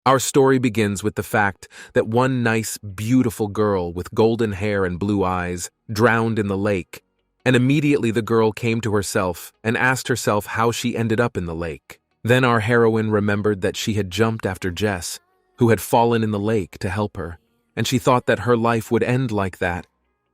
Our story begins with the fact that one nice, beautiful girl with golden hair and blue eyes drowned in the lake, and immediately the girl came to herself and asked herself how she ended up in the lake. Then our heroine remembered that she had jumped after Jess, who had fallen in the lake to help her, and she thought that her life would end like that,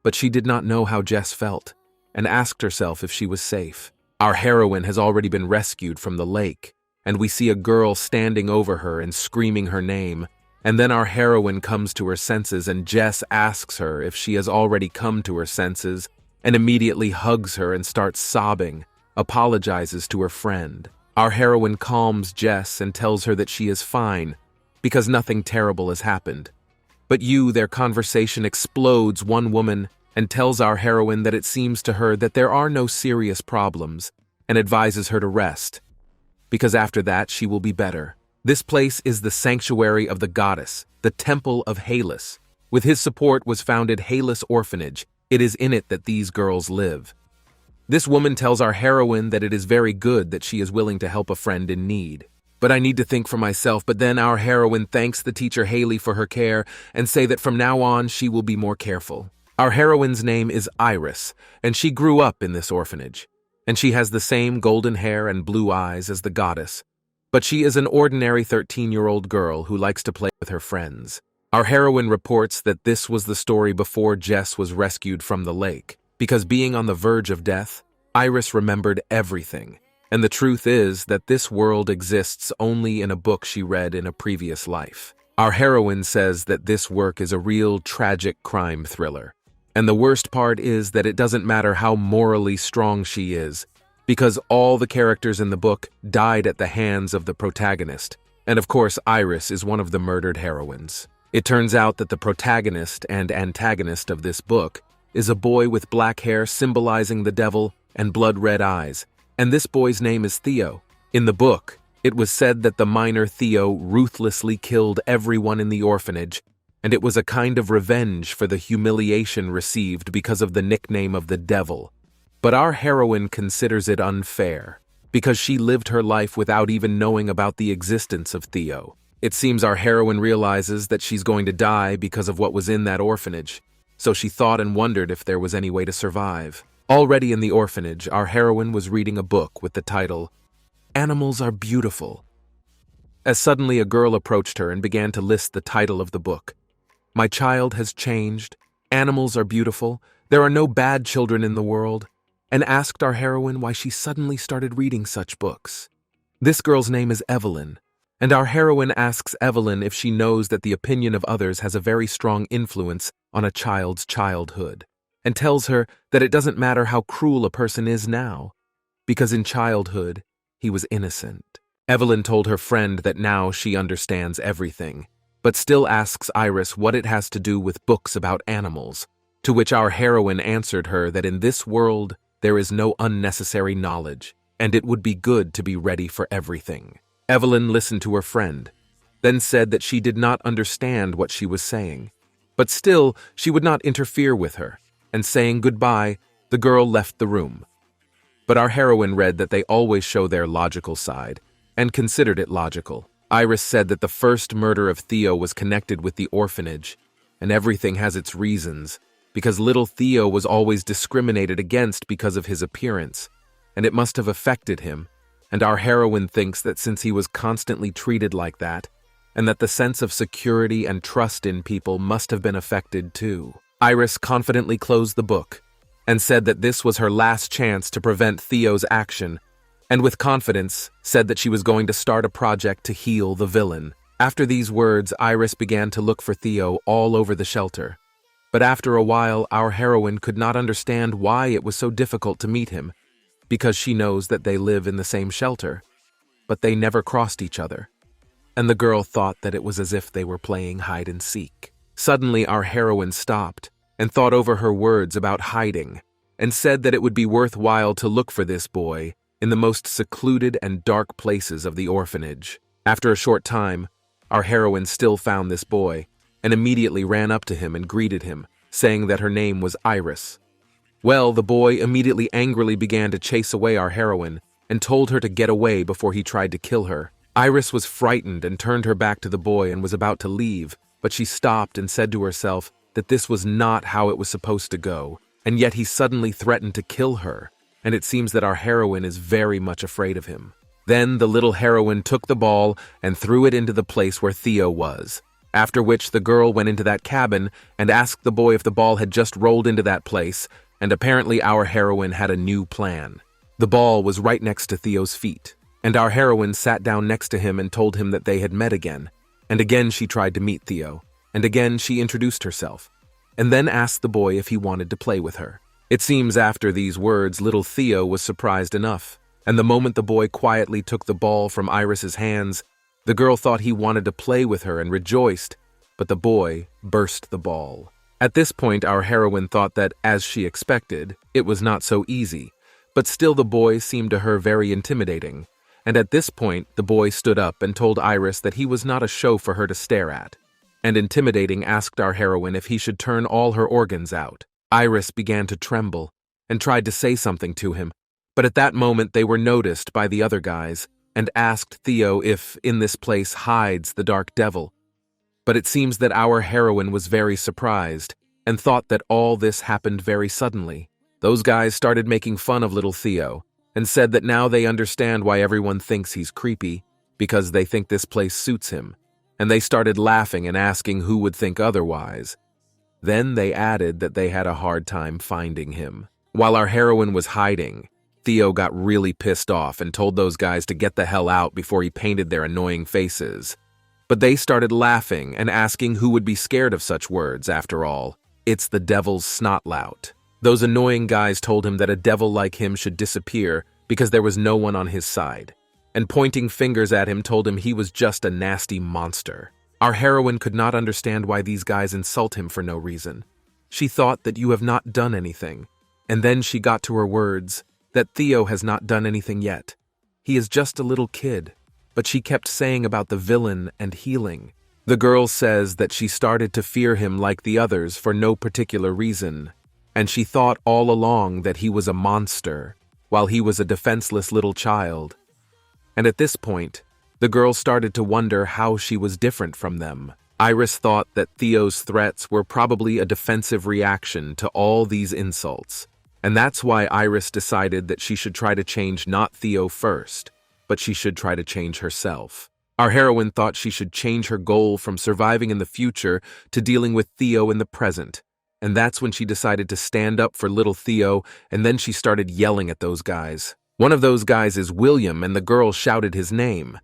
but she did not know how Jess felt, and asked herself if she was safe. Our heroine has already been rescued from the lake, and we see a girl standing over her and screaming her name, and then our heroine comes to her senses and Jess asks her if she has already come to her senses and immediately hugs her and starts sobbing, apologizes to her friend. Our heroine calms Jess and tells her that she is fine because nothing terrible has happened. But their conversation explodes one woman and tells our heroine that it seems to her that there are no serious problems and advises her to rest, because after that she will be better. This place is the sanctuary of the goddess, the temple of Halus. With his support was founded Halus Orphanage. It is in it that these girls live. This woman tells our heroine that it is very good that she is willing to help a friend in need. But I need to think for myself, but then our heroine thanks the teacher Haley for her care and say that from now on she will be more careful. Our heroine's name is Iris, and she grew up in this orphanage. And she has the same golden hair and blue eyes as the goddess, but she is an ordinary 13-year-old girl who likes to play with her friends. Our heroine reports that this was the story before Jess was rescued from the lake, because being on the verge of death, Iris remembered everything, and the truth is that this world exists only in a book she read in a previous life. Our heroine says that this work is a real tragic crime thriller. And the worst part is that it doesn't matter how morally strong she is, because all the characters in the book died at the hands of the protagonist. And of course, Iris is one of the murdered heroines. It turns out that the protagonist and antagonist of this book is a boy with black hair symbolizing the devil and blood-red eyes, and this boy's name is Theo. In the book, it was said that the minor Theo ruthlessly killed everyone in the orphanage, and it was a kind of revenge for the humiliation received because of the nickname of the devil. But our heroine considers it unfair, because she lived her life without even knowing about the existence of Theo. It seems our heroine realizes that she's going to die because of what was in that orphanage, so she thought and wondered if there was any way to survive. Already in the orphanage, our heroine was reading a book with the title, "Animals Are Beautiful," as suddenly a girl approached her and began to list the title of the book. "My child has changed, animals are beautiful, there are no bad children in the world," and asked our heroine why she suddenly started reading such books. This girl's name is Evelyn, and our heroine asks Evelyn if she knows that the opinion of others has a very strong influence on a child's childhood, and tells her that it doesn't matter how cruel a person is now, because in childhood, he was innocent. Evelyn told her friend that now she understands everything, but still asks Iris what it has to do with books about animals, to which our heroine answered her that in this world there is no unnecessary knowledge, and it would be good to be ready for everything. Evelyn listened to her friend, then said that she did not understand what she was saying, but still she would not interfere with her, and saying goodbye, the girl left the room. But our heroine read that they always show their logical side, and considered it logical. Iris said that the first murder of Theo was connected with the orphanage, and everything has its reasons, because little Theo was always discriminated against because of his appearance, and it must have affected him, and our heroine thinks that since he was constantly treated like that, and that the sense of security and trust in people must have been affected too. Iris confidently closed the book, and said that this was her last chance to prevent Theo's action, and with confidence said that she was going to start a project to heal the villain. After these words, Iris began to look for Theo all over the shelter. But after a while, our heroine could not understand why it was so difficult to meet him, because she knows that they live in the same shelter, but they never crossed each other. And the girl thought that it was as if they were playing hide and seek. Suddenly, our heroine stopped and thought over her words about hiding, and said that it would be worthwhile to look for this boy in the most secluded and dark places of the orphanage. After a short time, our heroine still found this boy, and immediately ran up to him and greeted him, saying that her name was Iris. Well, the boy immediately angrily began to chase away our heroine, and told her to get away before he tried to kill her. Iris was frightened and turned her back to the boy and was about to leave, but she stopped and said to herself that this was not how it was supposed to go, and yet he suddenly threatened to kill her, and it seems that our heroine is very much afraid of him. Then the little heroine took the ball and threw it into the place where Theo was, after which the girl went into that cabin and asked the boy if the ball had just rolled into that place, and apparently our heroine had a new plan. The ball was right next to Theo's feet, and our heroine sat down next to him and told him that they had met again, and again she tried to meet Theo, and again she introduced herself, and then asked the boy if he wanted to play with her. It seems after these words, little Theo was surprised enough, and the moment the boy quietly took the ball from Iris's hands, the girl thought he wanted to play with her and rejoiced, but the boy burst the ball. At this point, our heroine thought that, as she expected, it was not so easy, but still the boy seemed to her very intimidating, and at this point, the boy stood up and told Iris that he was not a show for her to stare at, and intimidating asked our heroine if he should turn all her organs out. Iris began to tremble and tried to say something to him, but at that moment they were noticed by the other guys and asked Theo if in this place hides the dark devil. But it seems that our heroine was very surprised and thought that all this happened very suddenly. Those guys started making fun of little Theo and said that now they understand why everyone thinks he's creepy, because they think this place suits him, and they started laughing and asking who would think otherwise. Then they added that they had a hard time finding him. While our heroine was hiding, Theo got really pissed off and told those guys to get the hell out before he painted their annoying faces. But they started laughing and asking who would be scared of such words, after all. It's the devil's snotlout. Those annoying guys told him that a devil like him should disappear because there was no one on his side, and pointing fingers at him told him he was just a nasty monster. Our heroine could not understand why these guys insult him for no reason. She thought that you have not done anything, and then she got to her words, that Theo has not done anything yet. He is just a little kid, but she kept saying about the villain and healing. The girl says that she started to fear him like the others for no particular reason, and she thought all along that he was a monster, while he was a defenseless little child. And at this point, the girl started to wonder how she was different from them. Iris thought that Theo's threats were probably a defensive reaction to all these insults, and that's why Iris decided that she should try to change not Theo first, but she should try to change herself. Our heroine thought she should change her goal from surviving in the future to dealing with Theo in the present, and that's when she decided to stand up for little Theo, and then she started yelling at those guys. One of those guys is William, and the girl shouted his name.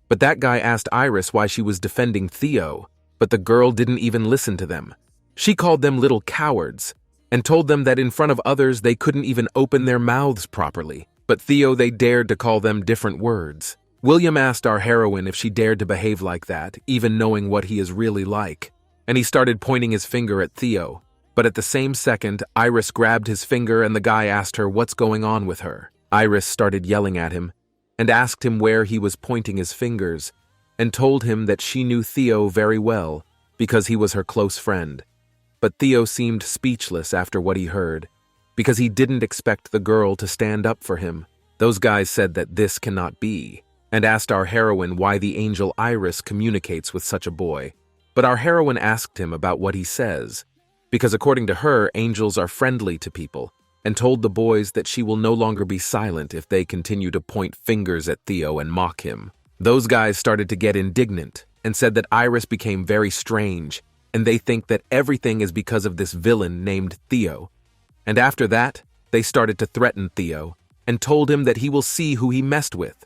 But that guy asked Iris why she was defending Theo, but the girl didn't even listen to them. She called them little cowards, and told them that in front of others they couldn't even open their mouths properly. But Theo, they dared to call them different words. William asked our heroine if she dared to behave like that, even knowing what he is really like, and he started pointing his finger at Theo. But at the same second, Iris grabbed his finger and the guy asked her what's going on with her. Iris started yelling at him and asked him where he was pointing his fingers, and told him that she knew Theo very well because he was her close friend. But Theo seemed speechless after what he heard, because he didn't expect the girl to stand up for him. Those guys said that this cannot be, and asked our heroine why the angel Iris communicates with such a boy. But our heroine asked him about what he says, because according to her, angels are friendly to people, and told the boys that she will no longer be silent if they continue to point fingers at Theo and mock him. Those guys started to get indignant and said that Iris became very strange, and they think that everything is because of this villain named Theo. And after that, they started to threaten Theo and told him that he will see who he messed with.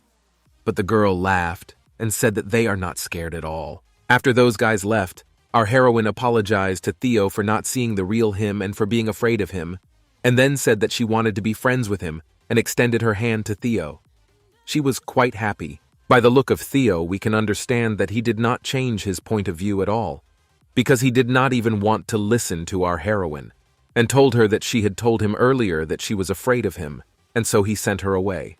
But the girl laughed and said that they are not scared at all. After those guys left, our heroine apologized to Theo for not seeing the real him and for being afraid of him, and then said that she wanted to be friends with him and extended her hand to Theo. She was quite happy. By the look of Theo, we can understand that he did not change his point of view at all, because he did not even want to listen to our heroine, and told her that she had told him earlier that she was afraid of him, and so he sent her away.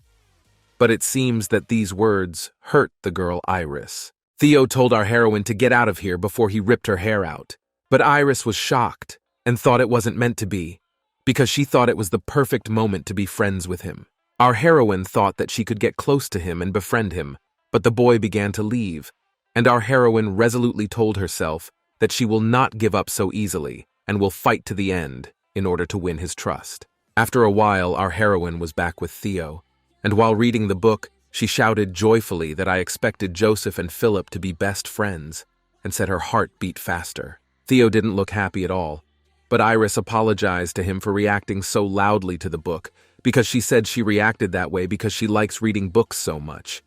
But it seems that these words hurt the girl Iris. Theo told our heroine to get out of here before he ripped her hair out, but Iris was shocked and thought it wasn't meant to be, because she thought it was the perfect moment to be friends with him. Our heroine thought that she could get close to him and befriend him, But the boy began to leave, and our heroine resolutely told herself that she will not give up so easily and will fight to the end in order to win his trust. After a while, our heroine was back with Theo, and while reading the book, she shouted joyfully that I expected Joseph and Philip to be best friends, and said her heart beat faster. Theo didn't look happy at all, but Iris apologized to him for reacting so loudly to the book because she said she reacted that way because she likes reading books so much.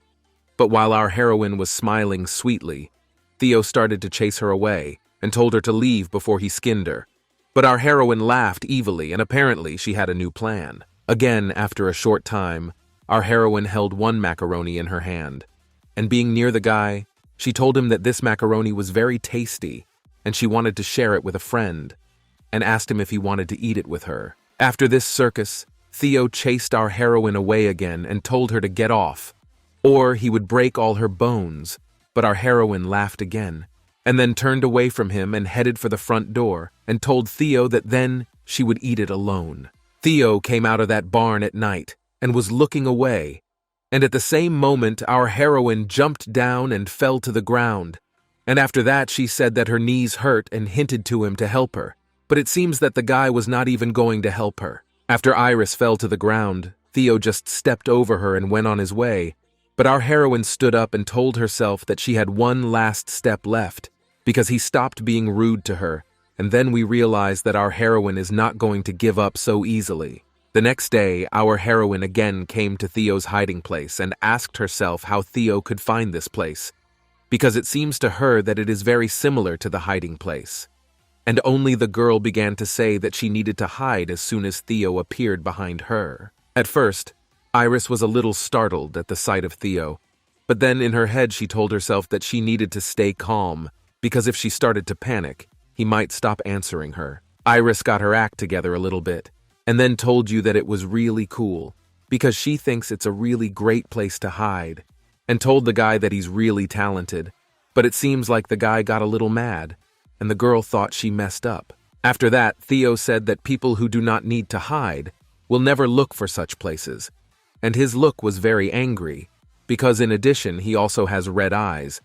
But while our heroine was smiling sweetly, Theo started to chase her away and told her to leave before he skinned her. But our heroine laughed evilly, and apparently she had a new plan. Again, after a short time, our heroine held one macaroni in her hand, and being near the guy, she told him that this macaroni was very tasty, and she wanted to share it with a friend, and asked him if he wanted to eat it with her. After this circus, Theo chased our heroine away again and told her to get off, or he would break all her bones, but our heroine laughed again, and then turned away from him and headed for the front door, and told Theo that then she would eat it alone. Theo came out of that barn at night, and was looking away, and at the same moment our heroine jumped down and fell to the ground, and after that she said that her knees hurt and hinted to him to help her, but it seems that the guy was not even going to help her. After Iris fell to the ground, Theo just stepped over her and went on his way, but our heroine stood up and told herself that she had one last step left, because he stopped being rude to her, and then we realized that our heroine is not going to give up so easily. The next day, our heroine again came to Theo's hiding place and asked herself how Theo could find this place, because it seems to her that it is very similar to the hiding place. And only the girl began to say that she needed to hide as soon as Theo appeared behind her. At first, Iris was a little startled at the sight of Theo, but then in her head she told herself that she needed to stay calm, because if she started to panic, he might stop answering her. Iris got her act together a little bit, and then told you that it was really cool, because she thinks it's a really great place to hide, and told the guy that he's really talented, but it seems like the guy got a little mad, and the girl thought she messed up. After that, Theo said that people who do not need to hide will never look for such places, and his look was very angry, because in addition he also has red eyes,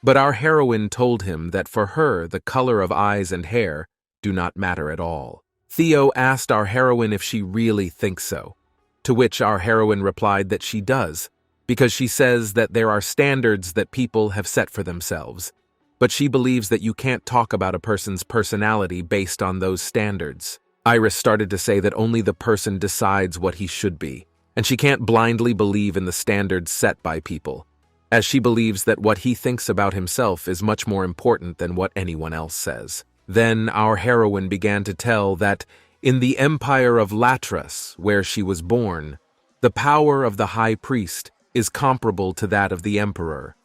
but our heroine told him that for her the color of eyes and hair do not matter at all. Theo asked our heroine if she really thinks so, to which our heroine replied that she does, because she says that there are standards that people have set for themselves, but she believes that you can't talk about a person's personality based on those standards. Iris started to say that only the person decides what he should be, and she can't blindly believe in the standards set by people, as she believes that what he thinks about himself is much more important than what anyone else says. Then our heroine began to tell that in the empire of Latras, where she was born, the power of the high priest is comparable to that of the emperor,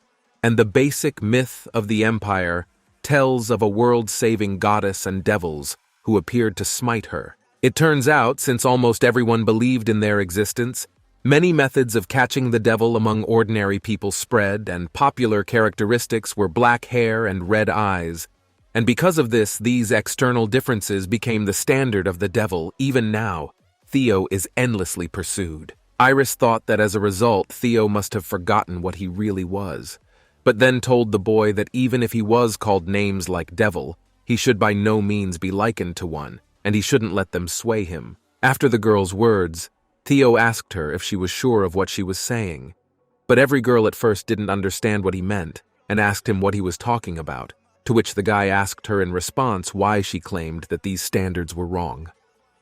and the basic myth of the empire tells of a world-saving goddess and devils who appeared to smite her. It turns out, since almost everyone believed in their existence, many methods of catching the devil among ordinary people spread, and popular characteristics were black hair and red eyes, and because of this, these external differences became the standard of the devil. Even now, Theo is endlessly pursued. Iris thought that as a result, Theo must have forgotten what he really was, but then told the boy that even if he was called names like devil, he should by no means be likened to one, and he shouldn't let them sway him. After the girl's words, Theo asked her if she was sure of what she was saying, but every girl at first didn't understand what he meant and asked him what he was talking about, to which the guy asked her in response why she claimed that these standards were wrong.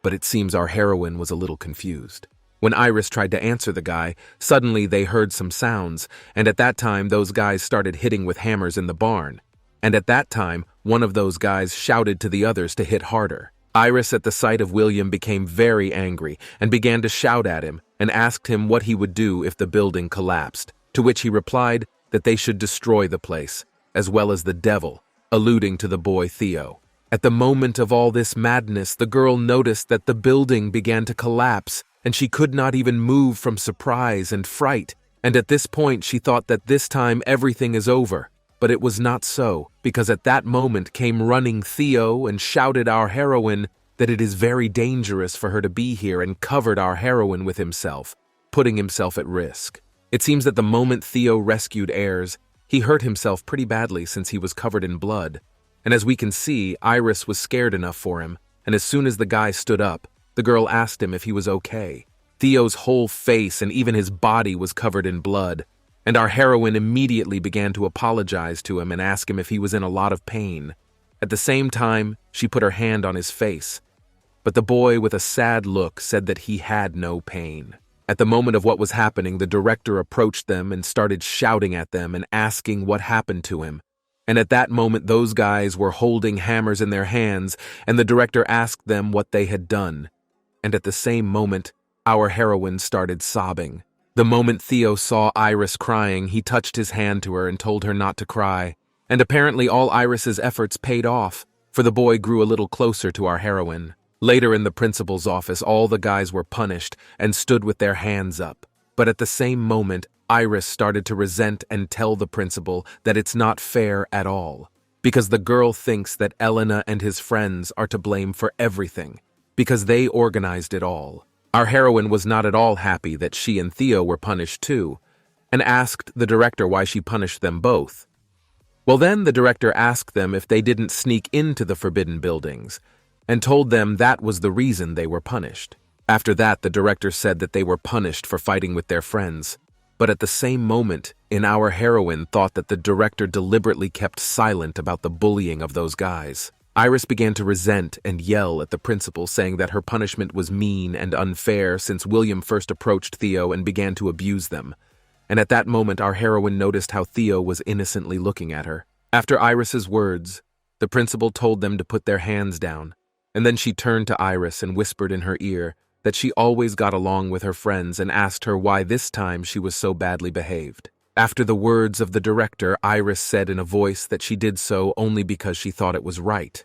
But it seems our heroine was a little confused. When Iris tried to answer the guy, suddenly they heard some sounds, and at that time those guys started hitting with hammers in the barn, and at that time one of those guys shouted to the others to hit harder. Iris at the sight of William became very angry and began to shout at him and asked him what he would do if the building collapsed, to which he replied that they should destroy the place, as well as the devil, alluding to the boy Theo. At the moment of all this madness, the girl noticed that the building began to collapse, and she could not even move from surprise and fright, and at this point she thought that this time everything is over. But it was not so, because at that moment came running Theo and shouted our heroine that it is very dangerous for her to be here and covered our heroine with himself, putting himself at risk. It seems that the moment Theo rescued Ayres, he hurt himself pretty badly since he was covered in blood. And as we can see, Iris was scared enough for him, and as soon as the guy stood up, the girl asked him if he was okay. Theo's whole face and even his body was covered in blood, and our heroine immediately began to apologize to him and ask him if he was in a lot of pain. At the same time, she put her hand on his face. But the boy, with a sad look, said that he had no pain. At the moment of what was happening, the director approached them and started shouting at them and asking what happened to him. And at that moment, those guys were holding hammers in their hands, and the director asked them what they had done. And at the same moment, our heroine started sobbing. The moment Theo saw Iris crying, he touched his hand to her and told her not to cry. And apparently all Iris's efforts paid off, for the boy grew a little closer to our heroine. Later in the principal's office, all the guys were punished and stood with their hands up. But at the same moment, Iris started to resent and tell the principal that it's not fair at all, because the girl thinks that Elena and his friends are to blame for everything, because they organized it all. Our heroine was not at all happy that she and Theo were punished too, and asked the director why she punished them both. Well, then the director asked them if they didn't sneak into the forbidden buildings, and told them that was the reason they were punished. After that, the director said that they were punished for fighting with their friends. But at the same moment, our heroine thought that the director deliberately kept silent about the bullying of those guys. Iris began to resent and yell at the principal, saying that her punishment was mean and unfair since William first approached Theo and began to abuse them. And at that moment, our heroine noticed how Theo was innocently looking at her. After Iris's words, the principal told them to put their hands down, and then she turned to Iris and whispered in her ear that she always got along with her friends and asked her why this time she was so badly behaved. After the words of the director, Iris said in a voice that she did so only because she thought it was right.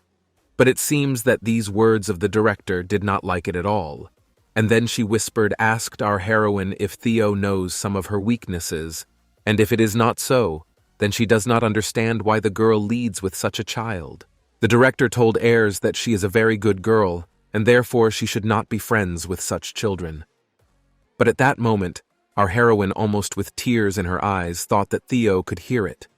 But it seems that these words of the director did not like it at all. And then she asked our heroine if Theo knows some of her weaknesses, and if it is not so, then she does not understand why the girl leads with such a child. The director told Ayres that she is a very good girl, and therefore she should not be friends with such children. But at that moment, our heroine, almost with tears in her eyes, thought that Theo could hear it.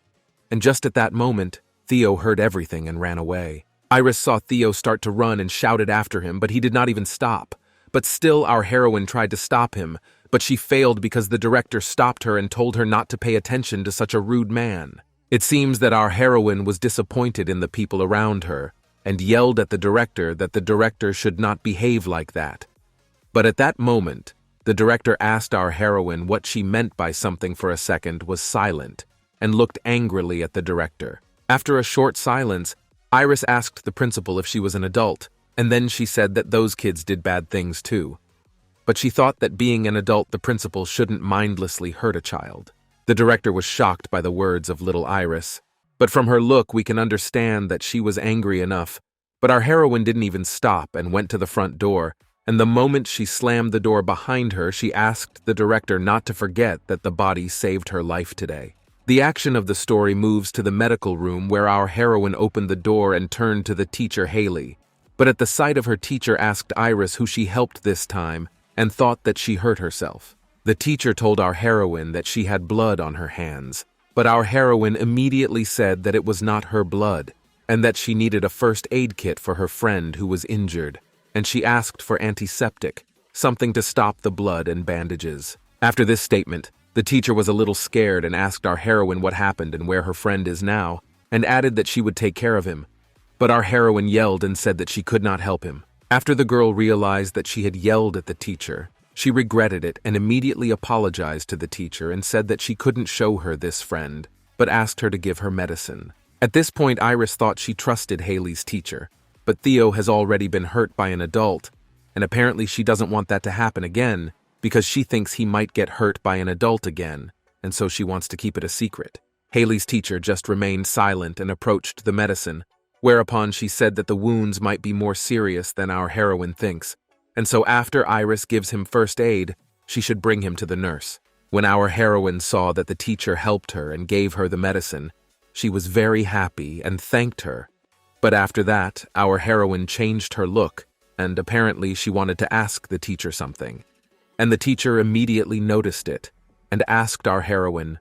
And just at that moment, Theo heard everything and ran away. Iris saw Theo start to run and shouted after him, but he did not even stop. But still our heroine tried to stop him, but she failed because the director stopped her and told her not to pay attention to such a rude man. It seems that our heroine was disappointed in the people around her, and yelled at the director that the director should not behave like that. But at that moment, the director asked our heroine what she meant by something for a second, was silent, and looked angrily at the director. After a short silence, Iris asked the principal if she was an adult, and then she said that those kids did bad things too. But she thought that being an adult, the principal shouldn't mindlessly hurt a child. The director was shocked by the words of little Iris, but from her look we can understand that she was angry enough. But our heroine didn't even stop and went to the front door, and the moment she slammed the door behind her, she asked the director not to forget that the body saved her life today. The action of the story moves to the medical room where our heroine opened the door and turned to the teacher Haley. But at the sight of her teacher asked Iris who she helped this time and thought that she hurt herself. The teacher told our heroine that she had blood on her hands, but our heroine immediately said that it was not her blood and that she needed a first aid kit for her friend who was injured, and she asked for antiseptic, something to stop the blood and bandages. After this statement, the teacher was a little scared and asked our heroine what happened and where her friend is now, and added that she would take care of him. But our heroine yelled and said that she could not help him. After the girl realized that she had yelled at the teacher, she regretted it and immediately apologized to the teacher and said that she couldn't show her this friend, but asked her to give her medicine. At this point, Iris thought she trusted Haley's teacher, but Theo has already been hurt by an adult, and apparently she doesn't want that to happen again because she thinks he might get hurt by an adult again, and so she wants to keep it a secret. Haley's teacher just remained silent and approached the medicine, whereupon she said that the wounds might be more serious than our heroine thinks, and so after Iris gives him first aid, she should bring him to the nurse. When our heroine saw that the teacher helped her and gave her the medicine, she was very happy and thanked her. But after that, our heroine changed her look, and apparently she wanted to ask the teacher something. And the teacher immediately noticed it, and asked our heroine,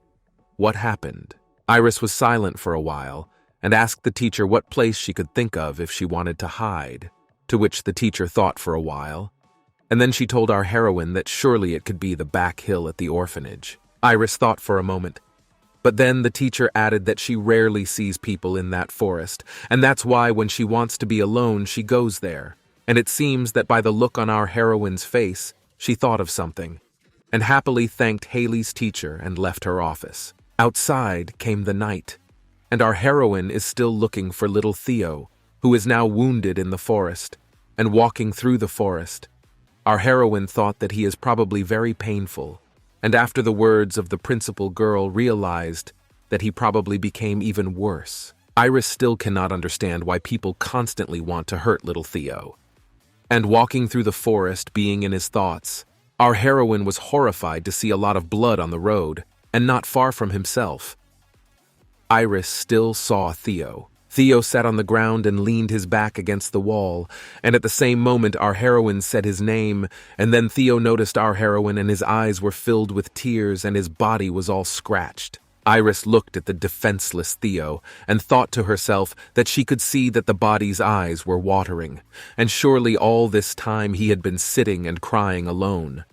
"What happened?" Iris was silent for a while and asked the teacher what place she could think of if she wanted to hide, to which the teacher thought for a while, and then she told our heroine that surely it could be the back hill at the orphanage. Iris thought for a moment, but then the teacher added that she rarely sees people in that forest, and that's why when she wants to be alone she goes there, and it seems that by the look on our heroine's face, she thought of something, and happily thanked Haley's teacher and left her office. Outside came the night, and our heroine is still looking for little Theo, who is now wounded in the forest, and walking through the forest. Our heroine thought that he is probably very painful, and after the words of the principal girl realized that he probably became even worse. Iris still cannot understand why people constantly want to hurt little Theo. And walking through the forest, being in his thoughts, our heroine was horrified to see a lot of blood on the road, and not far from himself. Iris still saw Theo. Theo sat on the ground and leaned his back against the wall, and at the same moment our heroine said his name, and then Theo noticed our heroine and his eyes were filled with tears and his body was all scratched. Iris looked at the defenseless Theo and thought to herself that she could see that the body's eyes were watering, and surely all this time he had been sitting and crying alone.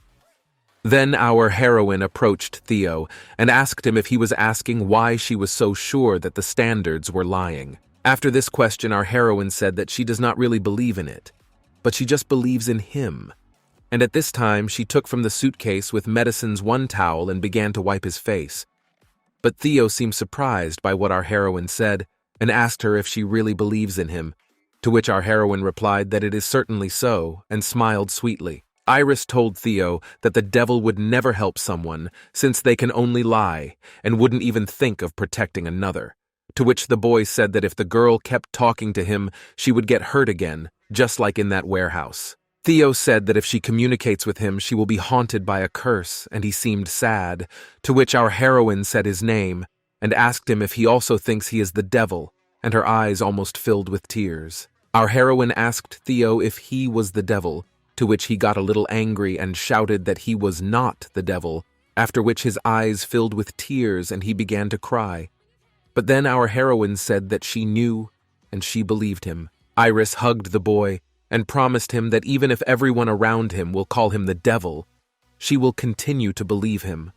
Then our heroine approached Theo and asked him if he was asking why she was so sure that the standards were lying. After this question, our heroine said that she does not really believe in it, but she just believes in him. And at this time, she took from the suitcase with medicines one towel and began to wipe his face. But Theo seemed surprised by what our heroine said and asked her if she really believes in him, to which our heroine replied that it is certainly so and smiled sweetly. Iris told Theo that the devil would never help someone since they can only lie and wouldn't even think of protecting another, to which the boy said that if the girl kept talking to him, she would get hurt again, just like in that warehouse. Theo said that if she communicates with him, she will be haunted by a curse, and he seemed sad, to which our heroine said his name and asked him if he also thinks he is the devil, and her eyes almost filled with tears. Our heroine asked Theo if he was the devil, to which he got a little angry and shouted that he was not the devil, after which his eyes filled with tears and he began to cry. But then our heroine said that she knew and she believed him. Iris hugged the boy and promised him that even if everyone around him will call him the devil, she will continue to believe him.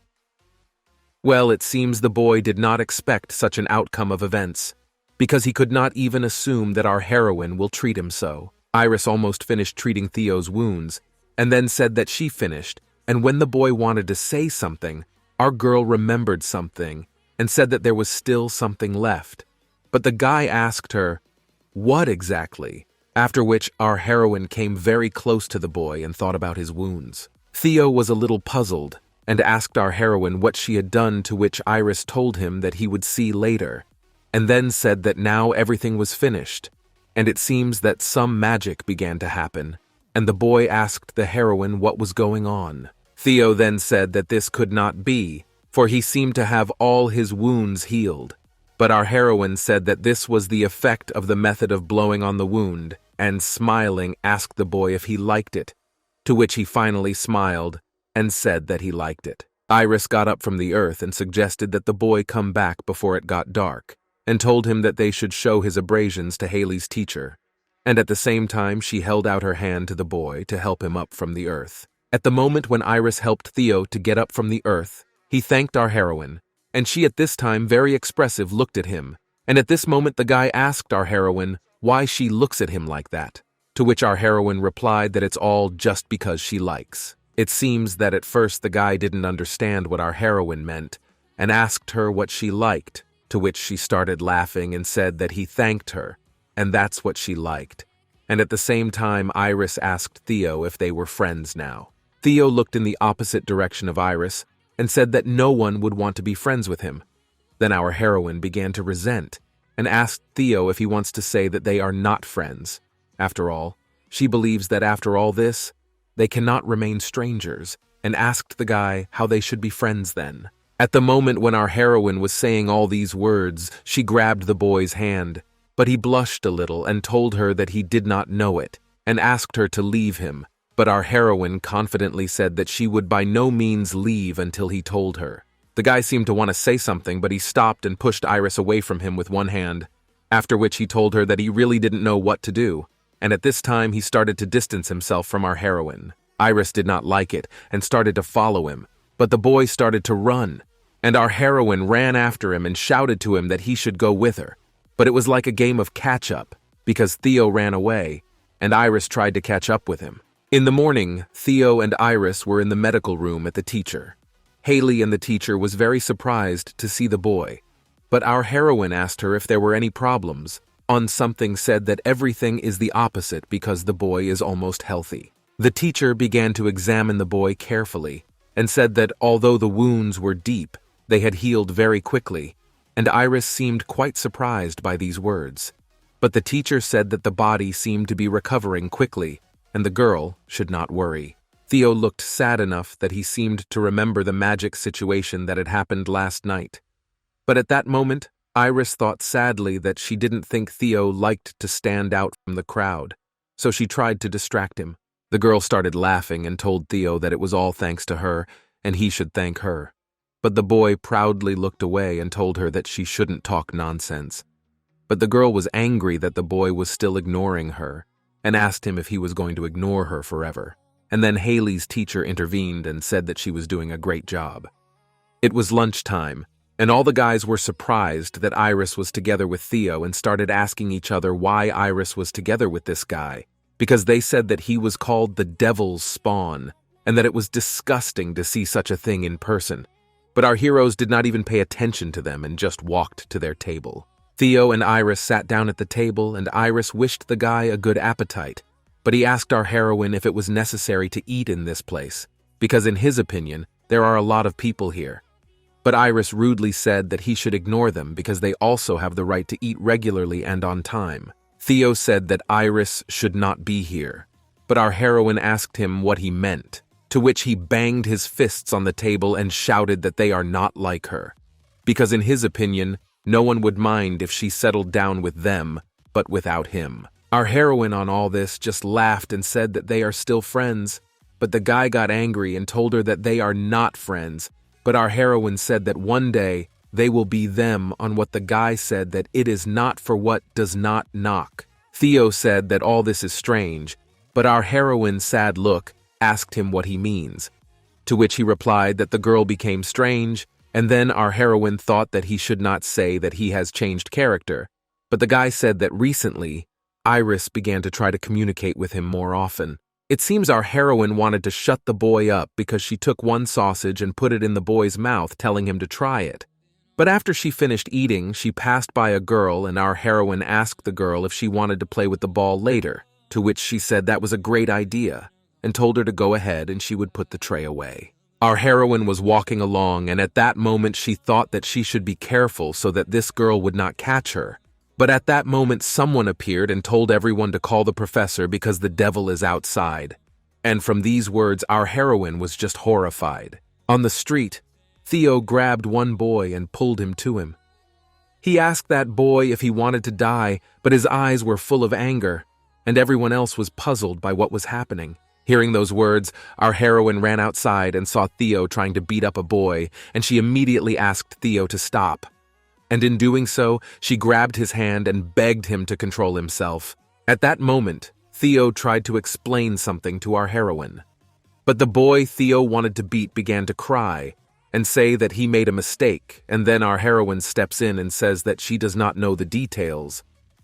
Well, it seems the boy did not expect such an outcome of events, because he could not even assume that our heroine will treat him so. Iris almost finished treating Theo's wounds, and then said that she finished, and when the boy wanted to say something, our girl remembered something and said that there was still something left. But the guy asked her, "What exactly?" After which our heroine came very close to the boy and thought about his wounds. Theo was a little puzzled and asked our heroine what she had done, to which Iris told him that he would see later, and then said that now everything was finished, and it seems that some magic began to happen, and the boy asked the heroine what was going on. Theo then said that this could not be, for he seemed to have all his wounds healed, but our heroine said that this was the effect of the method of blowing on the wound, and smiling asked the boy if he liked it, to which he finally smiled and said that he liked it. Iris got up from the earth and suggested that the boy come back before it got dark, and told him that they should show his abrasions to Haley's teacher, and at the same time she held out her hand to the boy to help him up from the earth. At the moment when Iris helped Theo to get up from the earth, he thanked our heroine, and she at this time very expressive looked at him, and at this moment the guy asked our heroine why she looks at him like that, to which our heroine replied that it's all just because she likes. It seems that at first the guy didn't understand what our heroine meant, and asked her what she liked, to which she started laughing and said that he thanked her, and that's what she liked. And at the same time, Iris asked Theo if they were friends now. Theo looked in the opposite direction of Iris and said that no one would want to be friends with him. Then our heroine began to resent and asked Theo if he wants to say that they are not friends. After all, she believes that after all this, they cannot remain strangers, and asked the guy how they should be friends then. At the moment when our heroine was saying all these words, she grabbed the boy's hand, but he blushed a little and told her that he did not know it, and asked her to leave him, but our heroine confidently said that she would by no means leave until he told her. The guy seemed to want to say something, but he stopped and pushed Iris away from him with one hand, after which he told her that he really didn't know what to do, and at this time he started to distance himself from our heroine. Iris did not like it and started to follow him, but the boy started to run, and our heroine ran after him and shouted to him that he should go with her. But it was like a game of catch-up, because Theo ran away, and Iris tried to catch up with him. In the morning, Theo and Iris were in the medical room at the teacher. Haley and the teacher was very surprised to see the boy, but our heroine asked her if there were any problems. On something said that everything is the opposite because the boy is almost healthy. The teacher began to examine the boy carefully and said that although the wounds were deep, they had healed very quickly, and Iris seemed quite surprised by these words. But the teacher said that the body seemed to be recovering quickly, and the girl should not worry. Theo looked sad enough that he seemed to remember the magic situation that had happened last night. But at that moment, Iris thought sadly that she didn't think Theo liked to stand out from the crowd, so she tried to distract him. The girl started laughing and told Theo that it was all thanks to her, and he should thank her. But the boy proudly looked away and told her that she shouldn't talk nonsense. But the girl was angry that the boy was still ignoring her, and asked him if he was going to ignore her forever. And then Haley's teacher intervened and said that she was doing a great job. It was lunchtime, and all the guys were surprised that Iris was together with Theo and started asking each other why Iris was together with this guy, because they said that he was called the Devil's Spawn, and that it was disgusting to see such a thing in person. But our heroes did not even pay attention to them and just walked to their table. Theo and Iris sat down at the table, and Iris wished the guy a good appetite, but he asked our heroine if it was necessary to eat in this place, because in his opinion, there are a lot of people here. But Iris rudely said that he should ignore them because they also have the right to eat regularly and on time. Theo said that Iris should not be here, but our heroine asked him what he meant, to which he banged his fists on the table and shouted that they are not like her, because in his opinion, no one would mind if she settled down with them, but without him. Our heroine on all this just laughed and said that they are still friends, but the guy got angry and told her that they are not friends, but our heroine said that one day they will be them on what the guy said that it is not for what does not knock. Theo said that all this is strange, but our heroine's sad look asked him what he means, to which he replied that the girl became strange, and then our heroine thought that he should not say that he has changed character, but the guy said that recently, Iris began to try to communicate with him more often. It seems our heroine wanted to shut the boy up because she took one sausage and put it in the boy's mouth, telling him to try it. But after she finished eating, she passed by a girl, and our heroine asked the girl if she wanted to play with the ball later, to which she said that was a great idea, and told her to go ahead and she would put the tray away. Our heroine was walking along, and at that moment she thought that she should be careful so that this girl would not catch her. But at that moment someone appeared and told everyone to call the professor because the devil is outside. And from these words our heroine was just horrified. On the street, Theo grabbed one boy and pulled him to him. He asked that boy if he wanted to die, but his eyes were full of anger, and everyone else was puzzled by what was happening. Hearing those words, our heroine ran outside and saw Theo trying to beat up a boy, and she immediately asked Theo to stop. And in doing so, she grabbed his hand and begged him to control himself. At that moment, Theo tried to explain something to our heroine. But the boy Theo wanted to beat began to cry and say that he made a mistake, and then our heroine steps in and says that she does not know the details,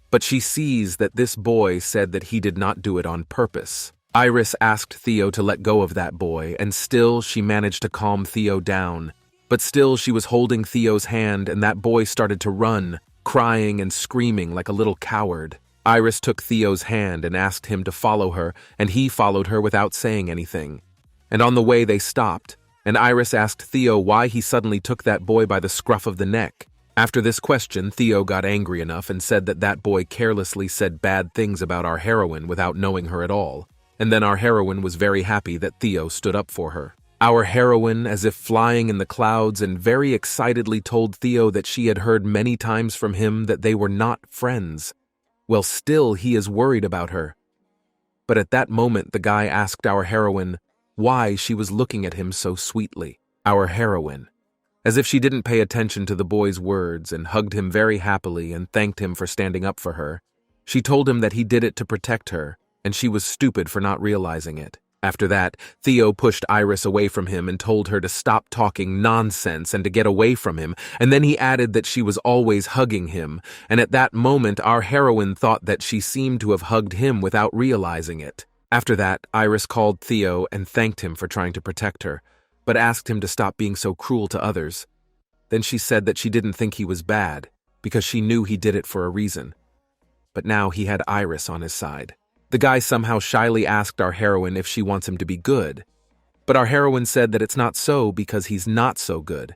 but she sees that this boy said that he did not do it on purpose. Iris asked Theo to let go of that boy, and still she managed to calm Theo down. But still she was holding Theo's hand, and that boy started to run, crying and screaming like a little coward. Iris took Theo's hand and asked him to follow her, and he followed her without saying anything. And on the way they stopped, and Iris asked Theo why he suddenly took that boy by the scruff of the neck. After this question, Theo got angry enough and said that that boy carelessly said bad things about our heroine without knowing her at all. And then our heroine was very happy that Theo stood up for her. Our heroine, as if flying in the clouds and very excitedly told Theo that she had heard many times from him that they were not friends. Well, still he is worried about her. But at that moment, the guy asked our heroine why she was looking at him so sweetly. Our heroine, as if she didn't pay attention to the boy's words, and hugged him very happily and thanked him for standing up for her. She told him that he did it to protect her, and she was stupid for not realizing it. After that, Theo pushed Iris away from him and told her to stop talking nonsense and to get away from him, and then he added that she was always hugging him, and at that moment our heroine thought that she seemed to have hugged him without realizing it. After that, Iris called Theo and thanked him for trying to protect her, but asked him to stop being so cruel to others. Then she said that she didn't think he was bad, because she knew he did it for a reason. But now he had Iris on his side. The guy somehow shyly asked our heroine if she wants him to be good, but our heroine said that it's not so because he's not so good,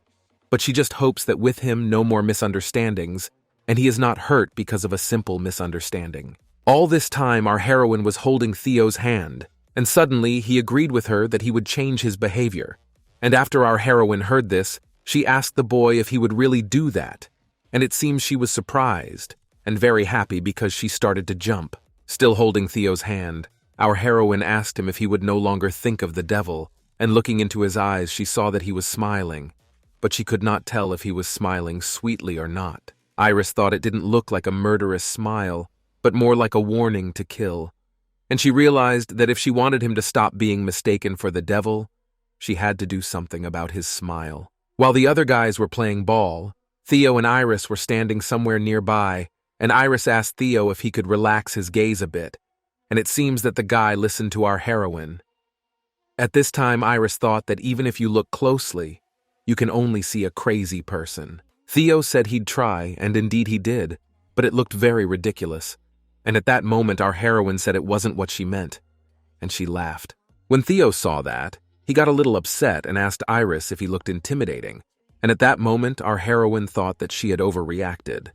but she just hopes that with him no more misunderstandings, and he is not hurt because of a simple misunderstanding. All this time our heroine was holding Theo's hand, and suddenly he agreed with her that he would change his behavior. And after our heroine heard this, she asked the boy if he would really do that, and it seems she was surprised and very happy because she started to jump. Still holding Theo's hand, our heroine asked him if he would no longer think of the devil, and looking into his eyes she saw that he was smiling, but she could not tell if he was smiling sweetly or not. Iris thought it didn't look like a murderous smile, but more like a warning to kill, and she realized that if she wanted him to stop being mistaken for the devil, she had to do something about his smile. While the other guys were playing ball, Theo and Iris were standing somewhere nearby, and Iris asked Theo if he could relax his gaze a bit, and it seems that the guy listened to our heroine. At this time, Iris thought that even if you look closely, you can only see a crazy person. Theo said he'd try, and indeed he did, but it looked very ridiculous, and at that moment our heroine said it wasn't what she meant, and she laughed. When Theo saw that, he got a little upset and asked Iris if he looked intimidating, and at that moment our heroine thought that she had overreacted.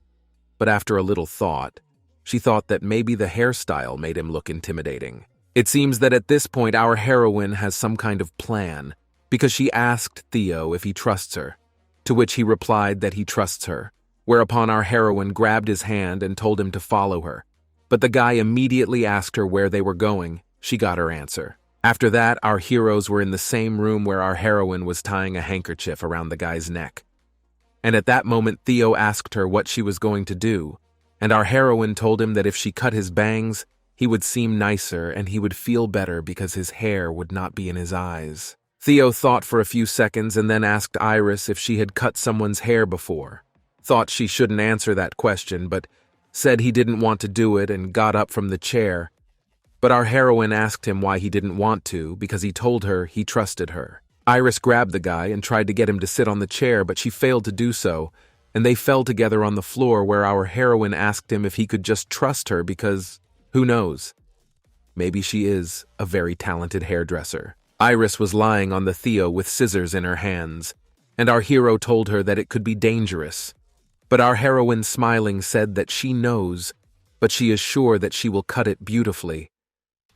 But after a little thought, she thought that maybe the hairstyle made him look intimidating. It seems that at this point our heroine has some kind of plan, because she asked Theo if he trusts her, to which he replied that he trusts her, whereupon our heroine grabbed his hand and told him to follow her. But the guy immediately asked her where they were going. She got her answer. After that, our heroes were in the same room where our heroine was tying a handkerchief around the guy's neck. And at that moment Theo asked her what she was going to do, and our heroine told him that if she cut his bangs, he would seem nicer and he would feel better because his hair would not be in his eyes. Theo thought for a few seconds and then asked Iris if she had cut someone's hair before. Thought she shouldn't answer that question, but said he didn't want to do it and got up from the chair. But our heroine asked him why he didn't want to because he told her he trusted her. Iris grabbed the guy and tried to get him to sit on the chair, but she failed to do so, and they fell together on the floor where our heroine asked him if he could just trust her because, who knows, maybe she is a very talented hairdresser. Iris was lying on the Theo with scissors in her hands, and our hero told her that it could be dangerous. But our heroine, smiling, said that she knows, but she is sure that she will cut it beautifully.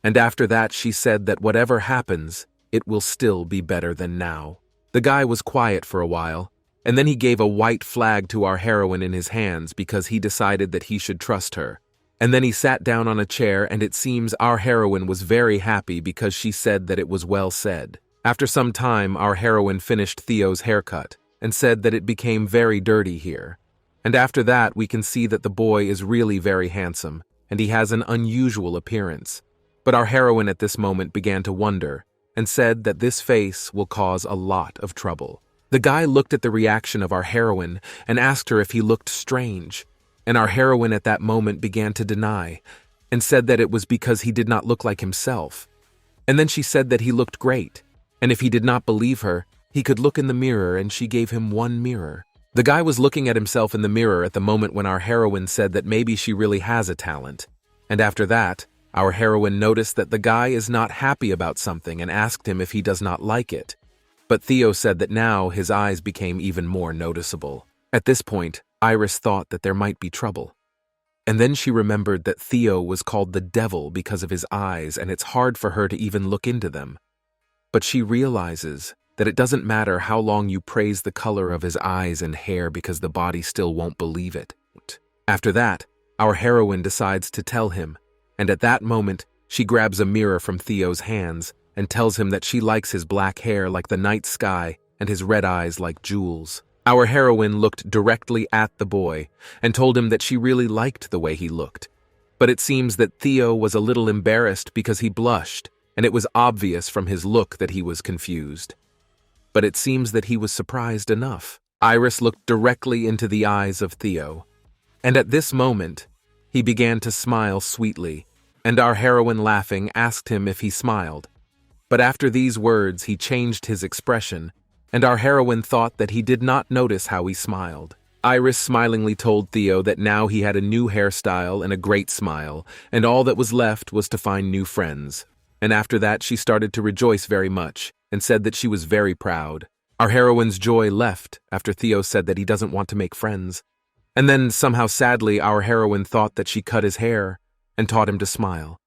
And after that she said that whatever happens, it will still be better than now. The guy was quiet for a while, and then he gave a white flag to our heroine in his hands because he decided that he should trust her. And then he sat down on a chair, and it seems our heroine was very happy because she said that it was well said. After some time, our heroine finished Theo's haircut and said that it became very dirty here. And after that, we can see that the boy is really very handsome, and he has an unusual appearance. But our heroine at this moment began to wonder, and said that this face will cause a lot of trouble. The guy looked at the reaction of our heroine and asked her if he looked strange, and our heroine at that moment began to deny, and said that it was because he did not look like himself. And then she said that he looked great, and if he did not believe her, he could look in the mirror, and she gave him one mirror. The guy was looking at himself in the mirror at the moment when our heroine said that maybe she really has a talent, and after that, our heroine noticed that the guy is not happy about something and asked him if he does not like it. But Theo said that now his eyes became even more noticeable. At this point, Iris thought that there might be trouble. And then she remembered that Theo was called the devil because of his eyes, and it's hard for her to even look into them. But she realizes that it doesn't matter how long you praise the color of his eyes and hair because the body still won't believe it. After that, our heroine decides to tell him, and at that moment, She grabs a mirror from Theo's hands and tells him that she likes his black hair like the night sky and his red eyes like jewels. Our heroine looked directly at the boy and told him that she really liked the way he looked. But it seems that Theo was a little embarrassed because he blushed, and it was obvious from his look that he was confused. But it seems that he was surprised enough. Iris looked directly into the eyes of Theo, and at this moment, he began to smile sweetly, and our heroine, laughing, asked him if he smiled. But after these words, he changed his expression, and our heroine thought that he did not notice how he smiled. Iris smilingly told Theo that now he had a new hairstyle and a great smile, and all that was left was to find new friends. And after that, she started to rejoice very much, and said that she was very proud. Our heroine's joy left after Theo said that he doesn't want to make friends. And then, somehow sadly, our heroine thought that she cut his hair and taught him to smile.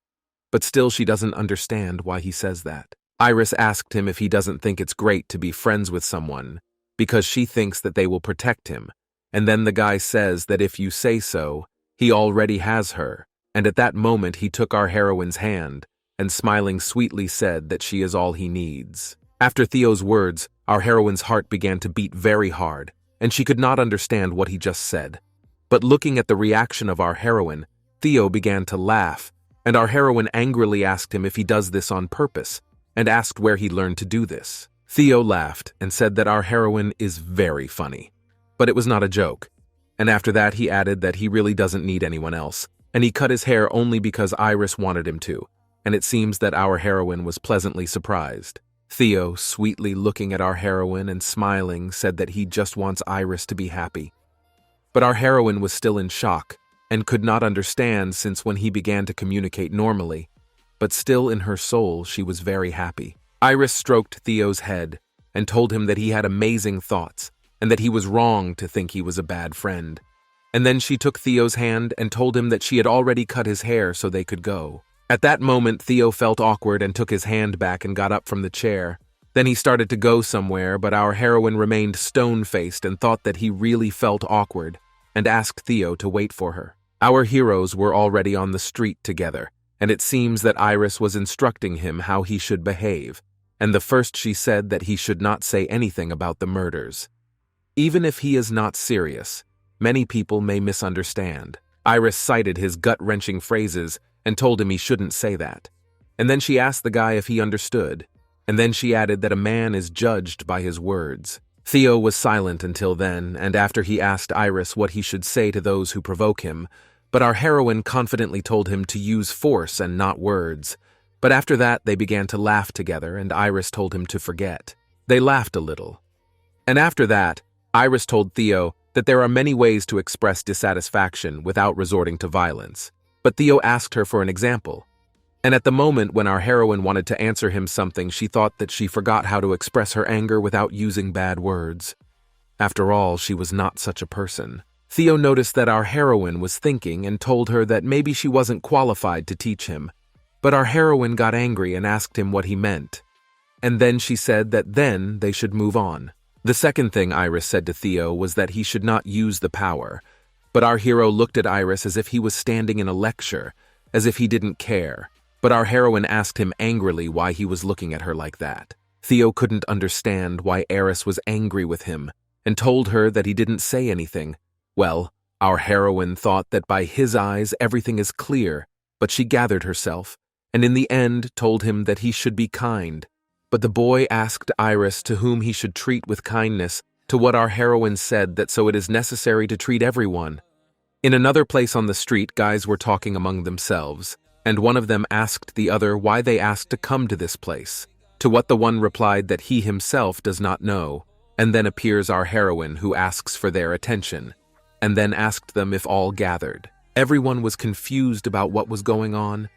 But still she doesn't understand why he says that. Iris asked him if he doesn't think it's great to be friends with someone, because she thinks that they will protect him. And then the guy says that if you say so, he already has her. And at that moment he took our heroine's hand and smiling sweetly said that she is all he needs. After Theo's words, our heroine's heart began to beat very hard, and she could not understand what he just said. But looking at the reaction of our heroine, Theo began to laugh, and our heroine angrily asked him if he does this on purpose, and asked where he learned to do this. Theo laughed and said that our heroine is very funny. But it was not a joke. And after that he added that he really doesn't need anyone else, and he cut his hair only because Iris wanted him to, and it seems that our heroine was pleasantly surprised. Theo, sweetly looking at our heroine and smiling, said that he just wants Iris to be happy. But our heroine was still in shock, and could not understand since when he began to communicate normally, but still in her soul she was very happy. Iris stroked Theo's head and told him that he had amazing thoughts, and that he was wrong to think he was a bad friend. And then she took Theo's hand and told him that she had already cut his hair so they could go. At that moment, Theo felt awkward and took his hand back and got up from the chair. Then he started to go somewhere, but our heroine remained stone-faced and thought that he really felt awkward, and asked Theo to wait for her. Our heroes were already on the street together, and it seems that Iris was instructing him how he should behave, and the first she said that he should not say anything about the murders. Even if he is not serious, many people may misunderstand. Iris cited his gut-wrenching phrases and told him he shouldn't say that. And then she asked the guy if he understood, and then she added that a man is judged by his words. Theo was silent until then, and after he asked Iris what he should say to those who provoke him, but our heroine confidently told him to use force and not words. But after that they began to laugh together, and Iris told him to forget. They laughed a little. And after that, Iris told Theo that there are many ways to express dissatisfaction without resorting to violence. But Theo asked her for an example. And at the moment when our heroine wanted to answer him something, she thought that she forgot how to express her anger without using bad words. After all, she was not such a person. Theo noticed that our heroine was thinking and told her that maybe she wasn't qualified to teach him. But our heroine got angry and asked him what he meant. And then she said that then they should move on. The second thing Iris said to Theo was that he should not use the power. But our hero looked at Iris as if he was standing in a lecture, as if he didn't care. But our heroine asked him angrily why he was looking at her like that. Theo couldn't understand why Iris was angry with him, and told her that he didn't say anything. Well, our heroine thought that by his eyes everything is clear, but she gathered herself, and in the end told him that he should be kind. But the boy asked Iris to whom he should treat with kindness, to what our heroine said that so it is necessary to treat everyone. In another place on the street, guys were talking among themselves, and one of them asked the other why they asked to come to this place, to what the one replied that he himself does not know, and then appears our heroine who asks for their attention, and then asked them if all gathered. Everyone was confused about what was going on,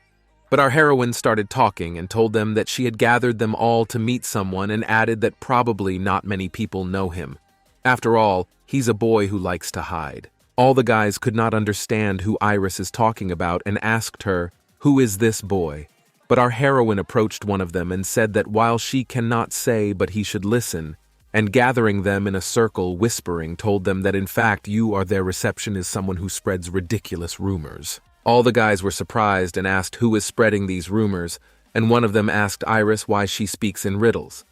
but our heroine started talking and told them that she had gathered them all to meet someone and added that probably not many people know him. After all, he's a boy who likes to hide. All the guys could not understand who Iris is talking about and asked her, "Who is this boy?" But our heroine approached one of them and said that while she cannot say but he should listen, and gathering them in a circle whispering told them that in fact you are their reception is someone who spreads ridiculous rumors. All the guys were surprised and asked who is spreading these rumors, and one of them asked Iris why she speaks in riddles.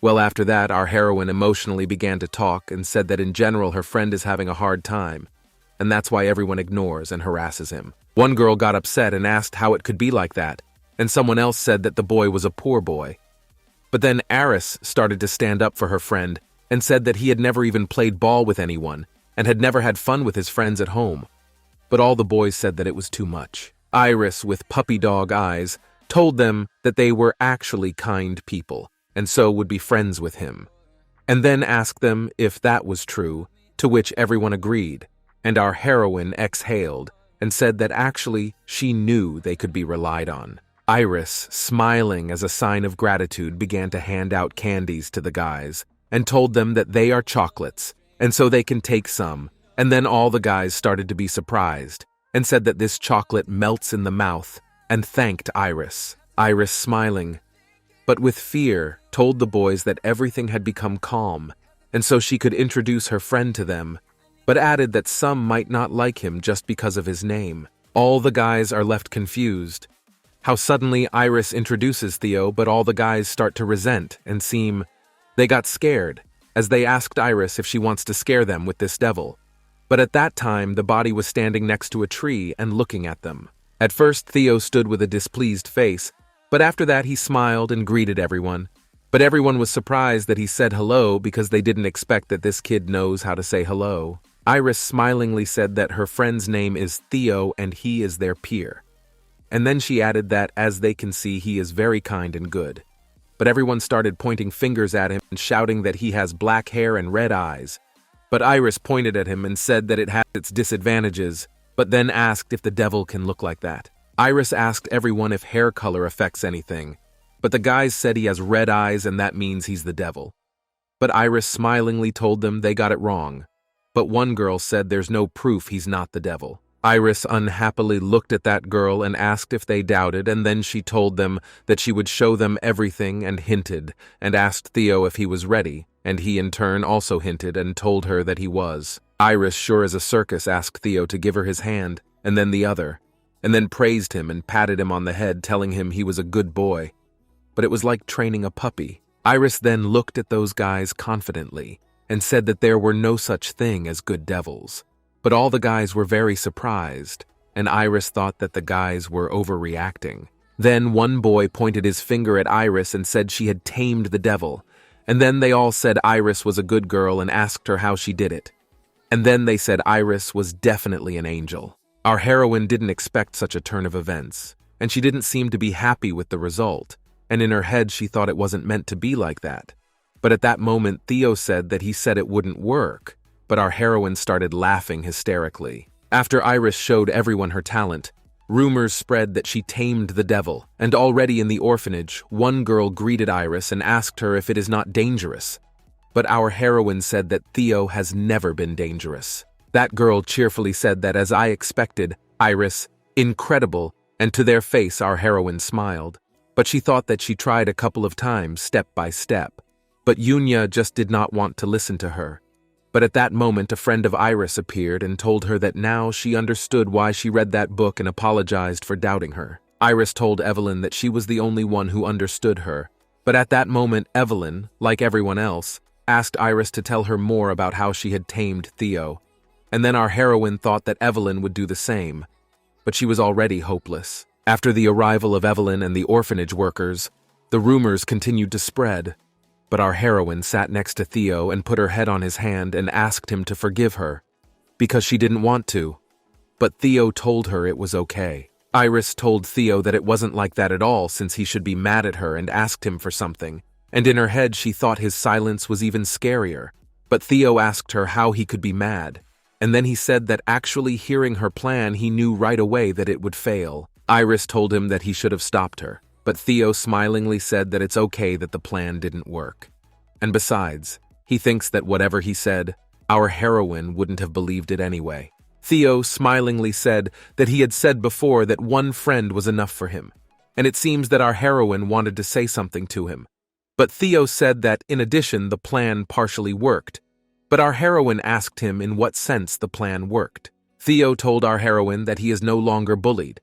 Well, after that, our heroine emotionally began to talk and said that in general her friend is having a hard time, and that's why everyone ignores and harasses him. One girl got upset and asked how it could be like that, and someone else said that the boy was a poor boy. But then Aris started to stand up for her friend and said that he had never even played ball with anyone and had never had fun with his friends at home. But all the boys said that it was too much. Iris, with puppy dog eyes, told them that they were actually kind people and so would be friends with him, and then asked them if that was true, to which everyone agreed, and our heroine exhaled and said that actually she knew they could be relied on. Iris, smiling as a sign of gratitude, began to hand out candies to the guys and told them that they are chocolates, and so they can take some, and then all the guys started to be surprised and said that this chocolate melts in the mouth and thanked Iris. Iris, smiling, but with fear, told the boys that everything had become calm, and so she could introduce her friend to them, but added that some might not like him just because of his name. All the guys are left confused. How suddenly Iris introduces Theo, but all the guys start to resent and seem they got scared, as they asked Iris if she wants to scare them with this devil. But at that time, the body was standing next to a tree and looking at them. At first, Theo stood with a displeased face, but after that he smiled and greeted everyone. But everyone was surprised that he said hello because they didn't expect that this kid knows how to say hello. Iris smilingly said that her friend's name is Theo and he is their peer. And then she added that, as they can see, he is very kind and good. But everyone started pointing fingers at him and shouting that he has black hair and red eyes. But Iris pointed at him and said that it has its disadvantages, but then asked if the devil can look like that. Iris asked everyone if hair color affects anything, but the guys said he has red eyes and that means he's the devil. But Iris smilingly told them they got it wrong. But one girl said there's no proof he's not the devil. Iris unhappily looked at that girl and asked if they doubted, and then she told them that she would show them everything and hinted, and asked Theo if he was ready, and he in turn also hinted and told her that he was. Iris, sure as a circus, asked Theo to give her his hand, and then the other, and then praised him and patted him on the head, telling him he was a good boy. But it was like training a puppy. Iris then looked at those guys confidently and said that there were no such thing as good devils. But all the guys were very surprised, and Iris thought that the guys were overreacting. Then one boy pointed his finger at Iris and said she had tamed the devil, and then they all said Iris was a good girl and asked her how she did it. And then they said Iris was definitely an angel. Our heroine didn't expect such a turn of events, and she didn't seem to be happy with the result, and in her head she thought it wasn't meant to be like that. But at that moment Theo said that he said it wouldn't work, but our heroine started laughing hysterically. After Iris showed everyone her talent, rumors spread that she tamed the devil, and already in the orphanage, one girl greeted Iris and asked her if it is not dangerous. But our heroine said that Theo has never been dangerous. That girl cheerfully said that, as I expected, Iris, incredible, and to their face our heroine smiled. But she thought that she tried a couple of times, step by step. But Yunya just did not want to listen to her. But at that moment a friend of Iris appeared and told her that now she understood why she read that book and apologized for doubting her. Iris told Evelyn that she was the only one who understood her. But at that moment Evelyn, like everyone else, asked Iris to tell her more about how she had tamed Theo. And then our heroine thought that Evelyn would do the same. But she was already hopeless. After the arrival of Evelyn and the orphanage workers, the rumors continued to spread. But our heroine sat next to Theo and put her head on his hand and asked him to forgive her, because she didn't want to. But Theo told her it was okay. Iris told Theo that it wasn't like that at all, since he should be mad at her, and asked him for something. And in her head she thought his silence was even scarier. But Theo asked her how he could be mad. And then he said that actually hearing her plan he knew right away that it would fail. Iris told him that he should have stopped her. But Theo smilingly said that it's okay that the plan didn't work. And besides, he thinks that whatever he said, our heroine wouldn't have believed it anyway. Theo smilingly said that he had said before that one friend was enough for him, and it seems that our heroine wanted to say something to him. But Theo said that, in addition, the plan partially worked, but our heroine asked him in what sense the plan worked. Theo told our heroine that he is no longer bullied,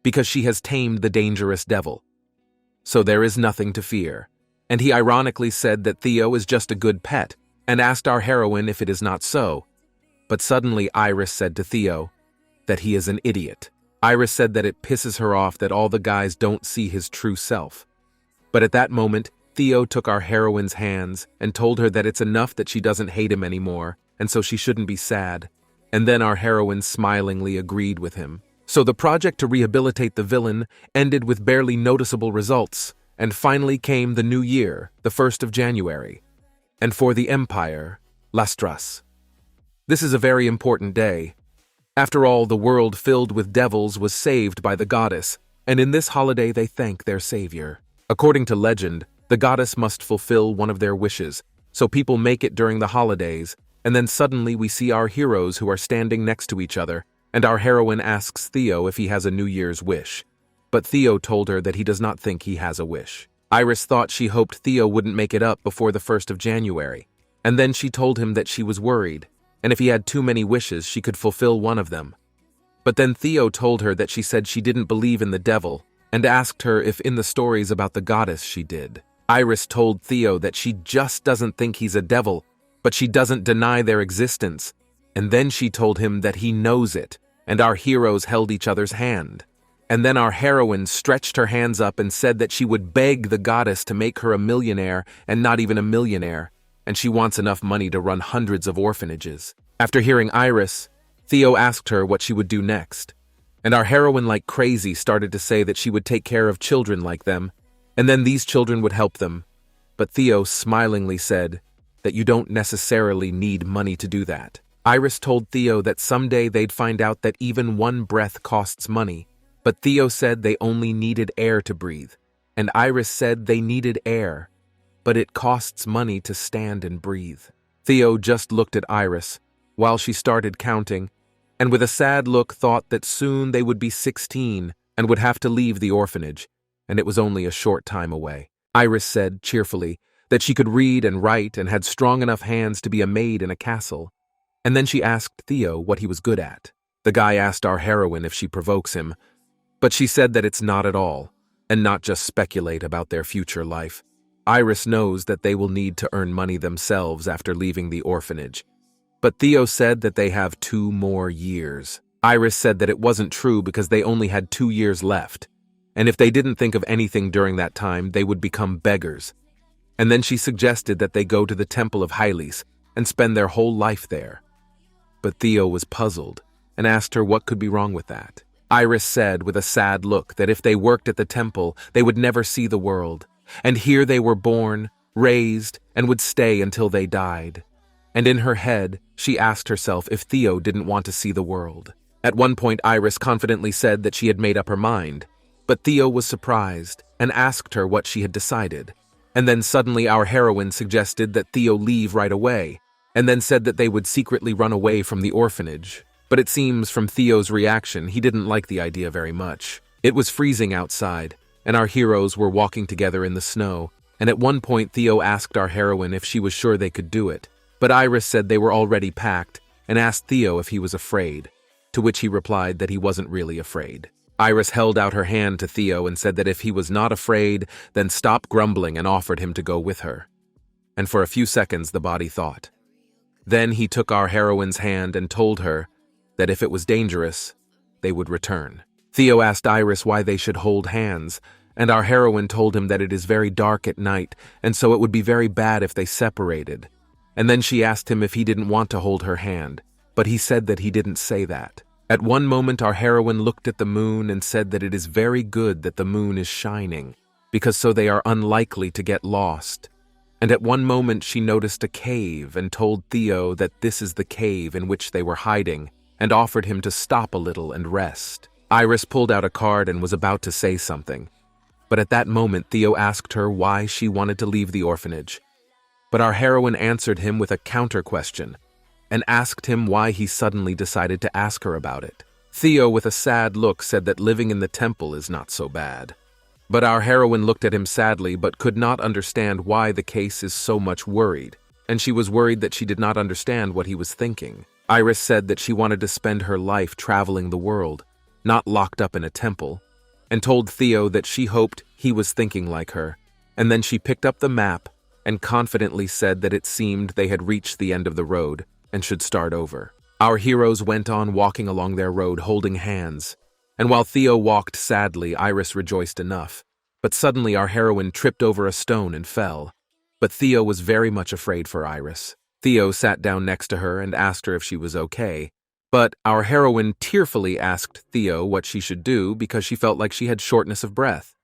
because she has tamed the dangerous devil. So there is nothing to fear. And he ironically said that Theo is just a good pet, and asked our heroine if it is not so. But suddenly Iris said to Theo that he is an idiot. Iris said that it pisses her off that all the guys don't see his true self. But at that moment, Theo took our heroine's hands and told her that it's enough that she doesn't hate him anymore, and so she shouldn't be sad. And then our heroine smilingly agreed with him. So the project to rehabilitate the villain ended with barely noticeable results, and finally came the new year, the 1st of January. And for the Empire, Lastras. This is a very important day. After all, the world filled with devils was saved by the goddess, and in this holiday they thank their savior. According to legend, the goddess must fulfill one of their wishes, so people make it during the holidays, and then suddenly we see our heroes who are standing next to each other, and our heroine asks Theo if he has a New Year's wish. But Theo told her that he does not think he has a wish. Iris thought she hoped Theo wouldn't make it up before the 1st of January, and then she told him that she was worried, and if he had too many wishes, she could fulfill one of them. But then Theo told her that she said she didn't believe in the devil, and asked her if in the stories about the goddess she did. Iris told Theo that she just doesn't think he's a devil, but she doesn't deny their existence, and then she told him that he knows it, and our heroes held each other's hand. And then our heroine stretched her hands up and said that she would beg the goddess to make her a millionaire and not even a millionaire, and she wants enough money to run hundreds of orphanages. After hearing Iris, Theo asked her what she would do next, and our heroine like crazy started to say that she would take care of children like them, and then these children would help them. But Theo smilingly said that you don't necessarily need money to do that. Iris told Theo that someday they'd find out that even one breath costs money, but Theo said they only needed air to breathe, and Iris said they needed air, but it costs money to stand and breathe. Theo just looked at Iris while she started counting, and with a sad look thought that soon they would be 16 and would have to leave the orphanage, and it was only a short time away. Iris said cheerfully that she could read and write and had strong enough hands to be a maid in a castle. And then she asked Theo what he was good at. The guy asked our heroine if she provokes him, but she said that it's not at all, and not just speculate about their future life. Iris knows that they will need to earn money themselves after leaving the orphanage. But Theo said that they have 2 more years. Iris said that it wasn't true because they only had 2 years left, and if they didn't think of anything during that time, they would become beggars. And then she suggested that they go to the temple of Hyles and spend their whole life there. But Theo was puzzled and asked her what could be wrong with that. Iris said with a sad look that if they worked at the temple, they would never see the world, and here they were born, raised, and would stay until they died. And in her head, she asked herself if Theo didn't want to see the world. At one point, Iris confidently said that she had made up her mind, but Theo was surprised and asked her what she had decided. And then suddenly our heroine suggested that Theo leave right away, and then said that they would secretly run away from the orphanage. But it seems from Theo's reaction, he didn't like the idea very much. It was freezing outside, and our heroes were walking together in the snow, and at one point Theo asked our heroine if she was sure they could do it. But Iris said they were already packed, and asked Theo if he was afraid, to which he replied that he wasn't really afraid. Iris held out her hand to Theo and said that if he was not afraid, then stop grumbling, and offered him to go with her. And for a few seconds the body thought. Then he took our heroine's hand and told her that if it was dangerous, they would return. Theo asked Iris why they should hold hands, and our heroine told him that it is very dark at night, and so it would be very bad if they separated. And then she asked him if he didn't want to hold her hand, but he said that he didn't say that. At one moment our heroine looked at the moon and said that it is very good that the moon is shining, because so they are unlikely to get lost. And at one moment she noticed a cave and told Theo that this is the cave in which they were hiding, and offered him to stop a little and rest. Iris pulled out a card and was about to say something, but at that moment Theo asked her why she wanted to leave the orphanage. But our heroine answered him with a counter-question, and asked him why he suddenly decided to ask her about it. Theo, with a sad look, said that living in the temple is not so bad. But our heroine looked at him sadly but could not understand why the case is so much worried, and she was worried that she did not understand what he was thinking. Iris said that she wanted to spend her life traveling the world, not locked up in a temple, and told Theo that she hoped he was thinking like her. And then she picked up the map and confidently said that it seemed they had reached the end of the road and should start over. Our heroes went on walking along their road holding hands, and while Theo walked sadly, Iris rejoiced enough. But suddenly our heroine tripped over a stone and fell. But Theo was very much afraid for Iris. Theo sat down next to her and asked her if she was okay. But our heroine tearfully asked Theo what she should do because she felt like she had shortness of breath.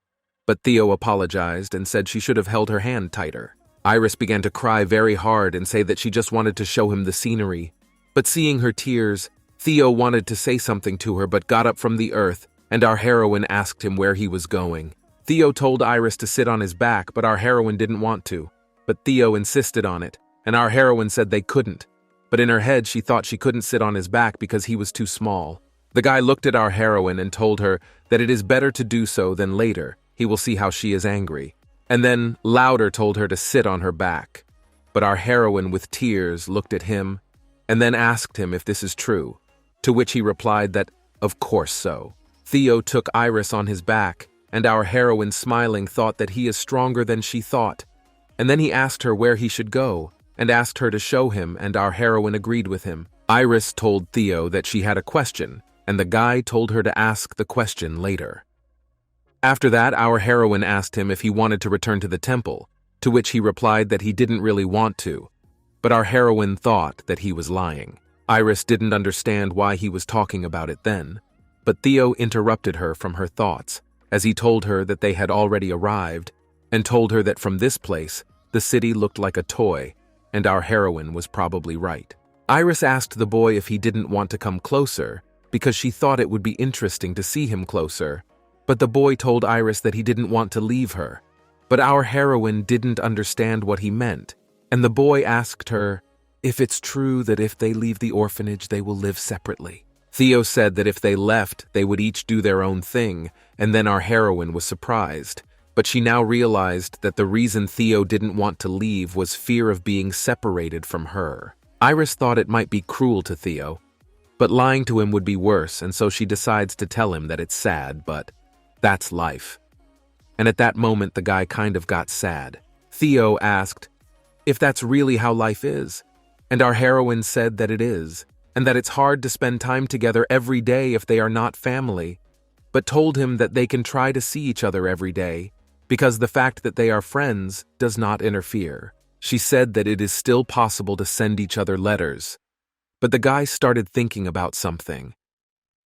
But Theo apologized and said she should have held her hand tighter. Iris began to cry very hard and say that she just wanted to show him the scenery. But seeing her tears, Theo wanted to say something to her but got up from the earth, and our heroine asked him where he was going. Theo told Iris to sit on his back, but our heroine didn't want to. But Theo insisted on it, and our heroine said they couldn't. But in her head she thought she couldn't sit on his back because he was too small. The guy looked at our heroine and told her that it is better to do so than later. He will see how she is angry. And then louder told her to sit on her back. But our heroine with tears looked at him and then asked him if this is true, to which he replied that of course so. Theo took Iris on his back, and our heroine smiling thought that he is stronger than she thought. And then he asked her where he should go, and asked her to show him, and our heroine agreed with him. Iris told Theo that she had a question, and the guy told her to ask the question later. After that, our heroine asked him if he wanted to return to the temple, to which he replied that he didn't really want to. But our heroine thought that he was lying. Iris didn't understand why he was talking about it then, but Theo interrupted her from her thoughts, as he told her that they had already arrived, and told her that from this place, the city looked like a toy, and our heroine was probably right. Iris asked the boy if he didn't want to come closer, because she thought it would be interesting to see him closer. But the boy told Iris that he didn't want to leave her. But our heroine didn't understand what he meant, and the boy asked her if it's true that if they leave the orphanage they will live separately. Theo said that if they left, they would each do their own thing, and then our heroine was surprised. But she now realized that the reason Theo didn't want to leave was fear of being separated from her. Iris thought it might be cruel to Theo, but lying to him would be worse, and so she decides to tell him that it's sad, but that's life. And at that moment, the guy kind of got sad. Theo asked if that's really how life is, and our heroine said that it is, and that it's hard to spend time together every day if they are not family, but told him that they can try to see each other every day, because the fact that they are friends does not interfere. She said that it is still possible to send each other letters. But the guy started thinking about something.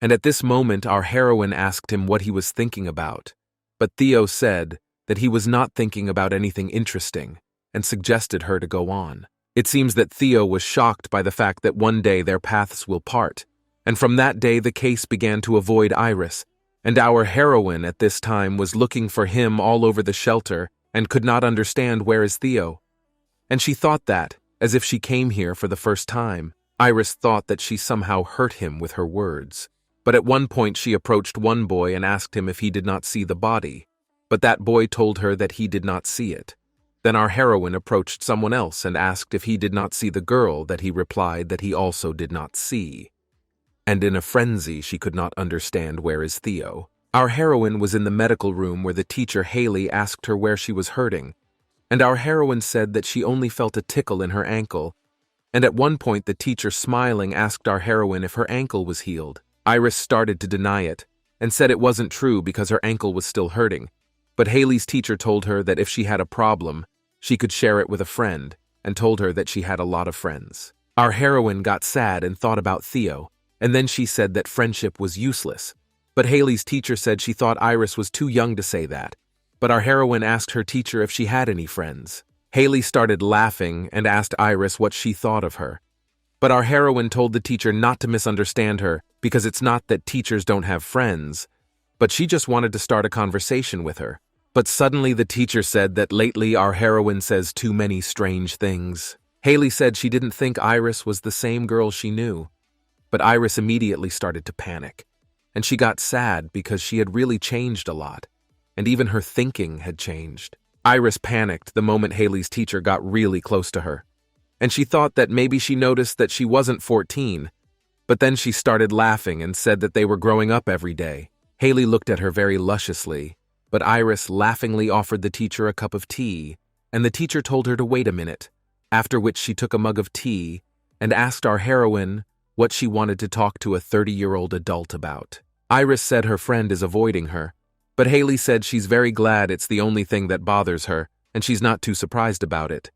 And at this moment, our heroine asked him what he was thinking about. But Theo said that he was not thinking about anything interesting, and suggested her to go on. It seems that Theo was shocked by the fact that one day their paths will part, and from that day the case began to avoid Iris, and our heroine at this time was looking for him all over the shelter and could not understand where is Theo. And she thought that, as if she came here for the first time, Iris thought that she somehow hurt him with her words. But at one point she approached one boy and asked him if he did not see the body, but that boy told her that he did not see it. Then our heroine approached someone else and asked if he did not see the girl that he replied that he also did not see. And in a frenzy she could not understand where is Theo. Our heroine was in the medical room where the teacher Haley asked her where she was hurting, and our heroine said that she only felt a tickle in her ankle, and at one point the teacher smiling asked our heroine if her ankle was healed. Iris started to deny it, and said it wasn't true because her ankle was still hurting, but Haley's teacher told her that if she had a problem, she could share it with a friend, and told her that she had a lot of friends. Our heroine got sad and thought about Theo, and then she said that friendship was useless, but Haley's teacher said she thought Iris was too young to say that, but our heroine asked her teacher if she had any friends. Haley started laughing and asked Iris what she thought of her. But our heroine told the teacher not to misunderstand her because it's not that teachers don't have friends, but she just wanted to start a conversation with her. But suddenly the teacher said that lately our heroine says too many strange things. Haley said she didn't think Iris was the same girl she knew, but Iris immediately started to panic, and she got sad because she had really changed a lot, and even her thinking had changed. Iris panicked the moment Haley's teacher got really close to her, and she thought that maybe she noticed that she wasn't 14, but then she started laughing and said that they were growing up every day. Haley looked at her very lusciously, but Iris laughingly offered the teacher a cup of tea, and the teacher told her to wait a minute, after which she took a mug of tea and asked our heroine what she wanted to talk to a 30-year-old adult about. Iris said her friend is avoiding her, but Haley said she's very glad it's the only thing that bothers her, and she's not too surprised about it.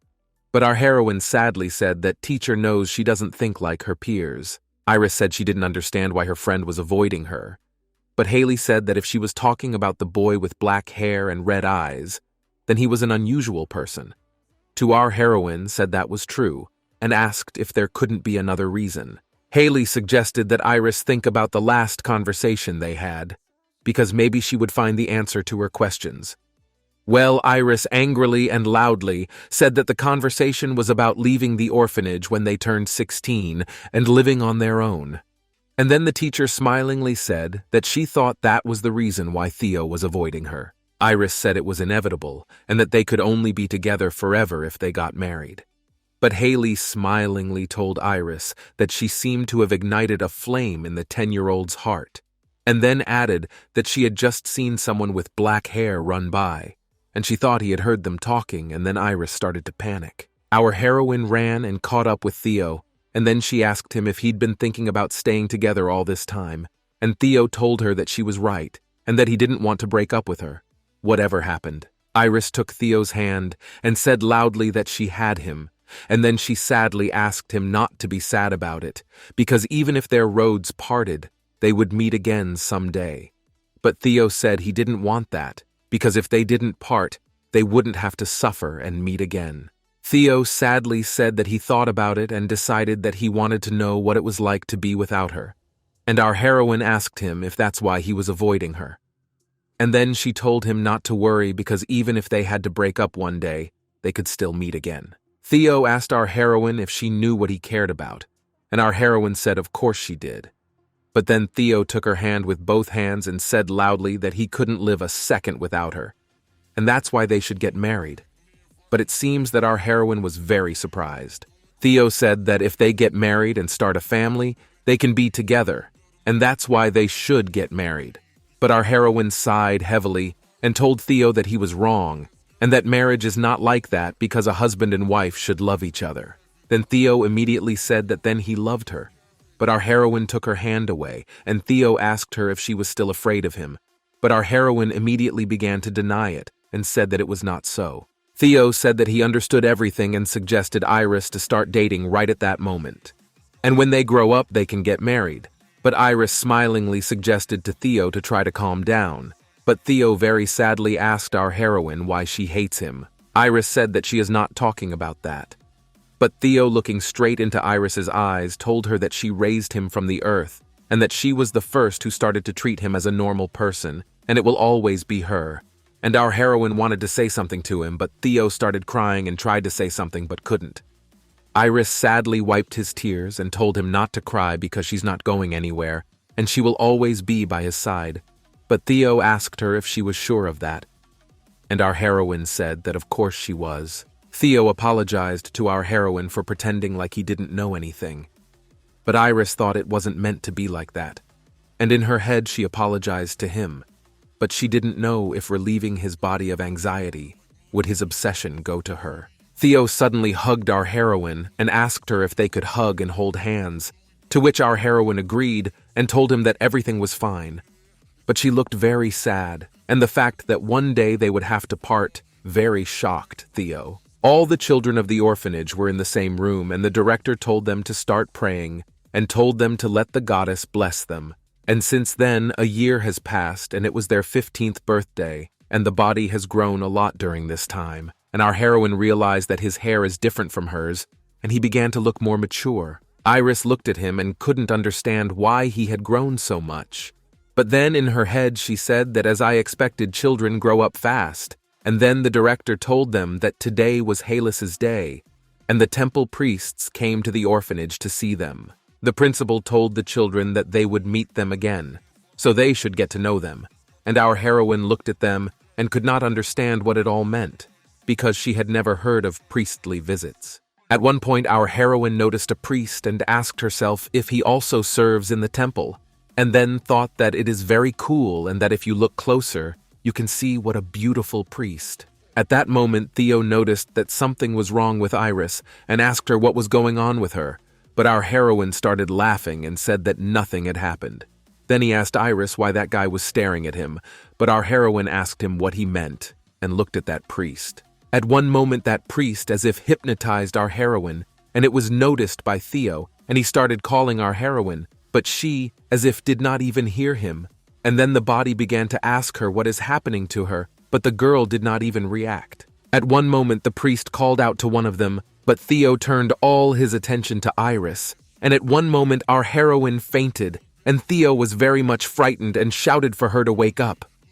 But our heroine sadly said that teacher knows she doesn't think like her peers. Iris said she didn't understand why her friend was avoiding her, but Haley said that if she was talking about the boy with black hair and red eyes, then he was an unusual person. To our heroine said that was true, and asked if there couldn't be another reason. Haley suggested that Iris think about the last conversation they had, because maybe she would find the answer to her questions. Well, Iris angrily and loudly said that the conversation was about leaving the orphanage when they turned 16 and living on their own. And then the teacher smilingly said that she thought that was the reason why Theo was avoiding her. Iris said it was inevitable and that they could only be together forever if they got married. But Haley smilingly told Iris that she seemed to have ignited a flame in the 10-year-old's heart, and then added that she had just seen someone with black hair run by, and she thought he had heard them talking, and then Iris started to panic. Our heroine ran and caught up with Theo, and then she asked him if he'd been thinking about staying together all this time, and Theo told her that she was right, and that he didn't want to break up with her. Whatever happened, Iris took Theo's hand and said loudly that she had him, and then she sadly asked him not to be sad about it, because even if their roads parted, they would meet again someday. But Theo said he didn't want that, because if they didn't part, they wouldn't have to suffer and meet again. Theo sadly said that he thought about it and decided that he wanted to know what it was like to be without her, and our heroine asked him if that's why he was avoiding her. And then she told him not to worry because even if they had to break up one day, they could still meet again. Theo asked our heroine if she knew what he cared about, and our heroine said of course she did. But then Theo took her hand with both hands and said loudly that he couldn't live a second without her, and that's why they should get married. But it seems that our heroine was very surprised. Theo said that if they get married and start a family, they can be together, and that's why they should get married. But our heroine sighed heavily and told Theo that he was wrong, and that marriage is not like that because a husband and wife should love each other. Then Theo immediately said that then he loved her. But our heroine took her hand away, and Theo asked her if she was still afraid of him. But our heroine immediately began to deny it and said that it was not so. Theo said that he understood everything and suggested Iris to start dating right at that moment. And when they grow up, they can get married. But Iris smilingly suggested to Theo to try to calm down. But Theo very sadly asked our heroine why she hates him. Iris said that she is not talking about that. But Theo, looking straight into Iris's eyes, told her that she raised him from the earth, and that she was the first who started to treat him as a normal person, and it will always be her. And our heroine wanted to say something to him, but Theo started crying and tried to say something but couldn't. Iris sadly wiped his tears and told him not to cry because she's not going anywhere, and she will always be by his side. But Theo asked her if she was sure of that, and our heroine said that of course she was. Theo apologized to our heroine for pretending like he didn't know anything. But Iris thought it wasn't meant to be like that, and in her head she apologized to him, but she didn't know if relieving his body of anxiety would his obsession go to her. Theo suddenly hugged our heroine and asked her if they could hug and hold hands, to which our heroine agreed and told him that everything was fine. But she looked very sad, and the fact that one day they would have to part very shocked Theo. All the children of the orphanage were in the same room, and the director told them to start praying and told them to let the goddess bless them. And since then, a year has passed, and it was their 15th birthday, and the body has grown a lot during this time, and our heroine realized that his hair is different from hers, and he began to look more mature. Iris looked at him and couldn't understand why he had grown so much. But then in her head she said that as I expected, children grow up fast, and then the director told them that today was Halis's day, and the temple priests came to the orphanage to see them. The principal told the children that they would meet them again, so they should get to know them, and our heroine looked at them and could not understand what it all meant, because she had never heard of priestly visits. At one point, our heroine noticed a priest and asked herself if he also serves in the temple, and then thought that it is very cool and that if you look closer, you can see what a beautiful priest. At that moment, Theo noticed that something was wrong with Iris and asked her what was going on with her, but our heroine started laughing and said that nothing had happened. Then he asked Iris why that guy was staring at him, but our heroine asked him what he meant and looked at that priest. At one moment, that priest as if hypnotized our heroine, and it was noticed by Theo, and he started calling our heroine, but she, as if did not even hear him. And then the body began to ask her what is happening to her, but the girl did not even react. At one moment, the priest called out to one of them, but Theo turned all his attention to Iris, and at one moment our heroine fainted, and Theo was very much frightened and shouted for her to wake up.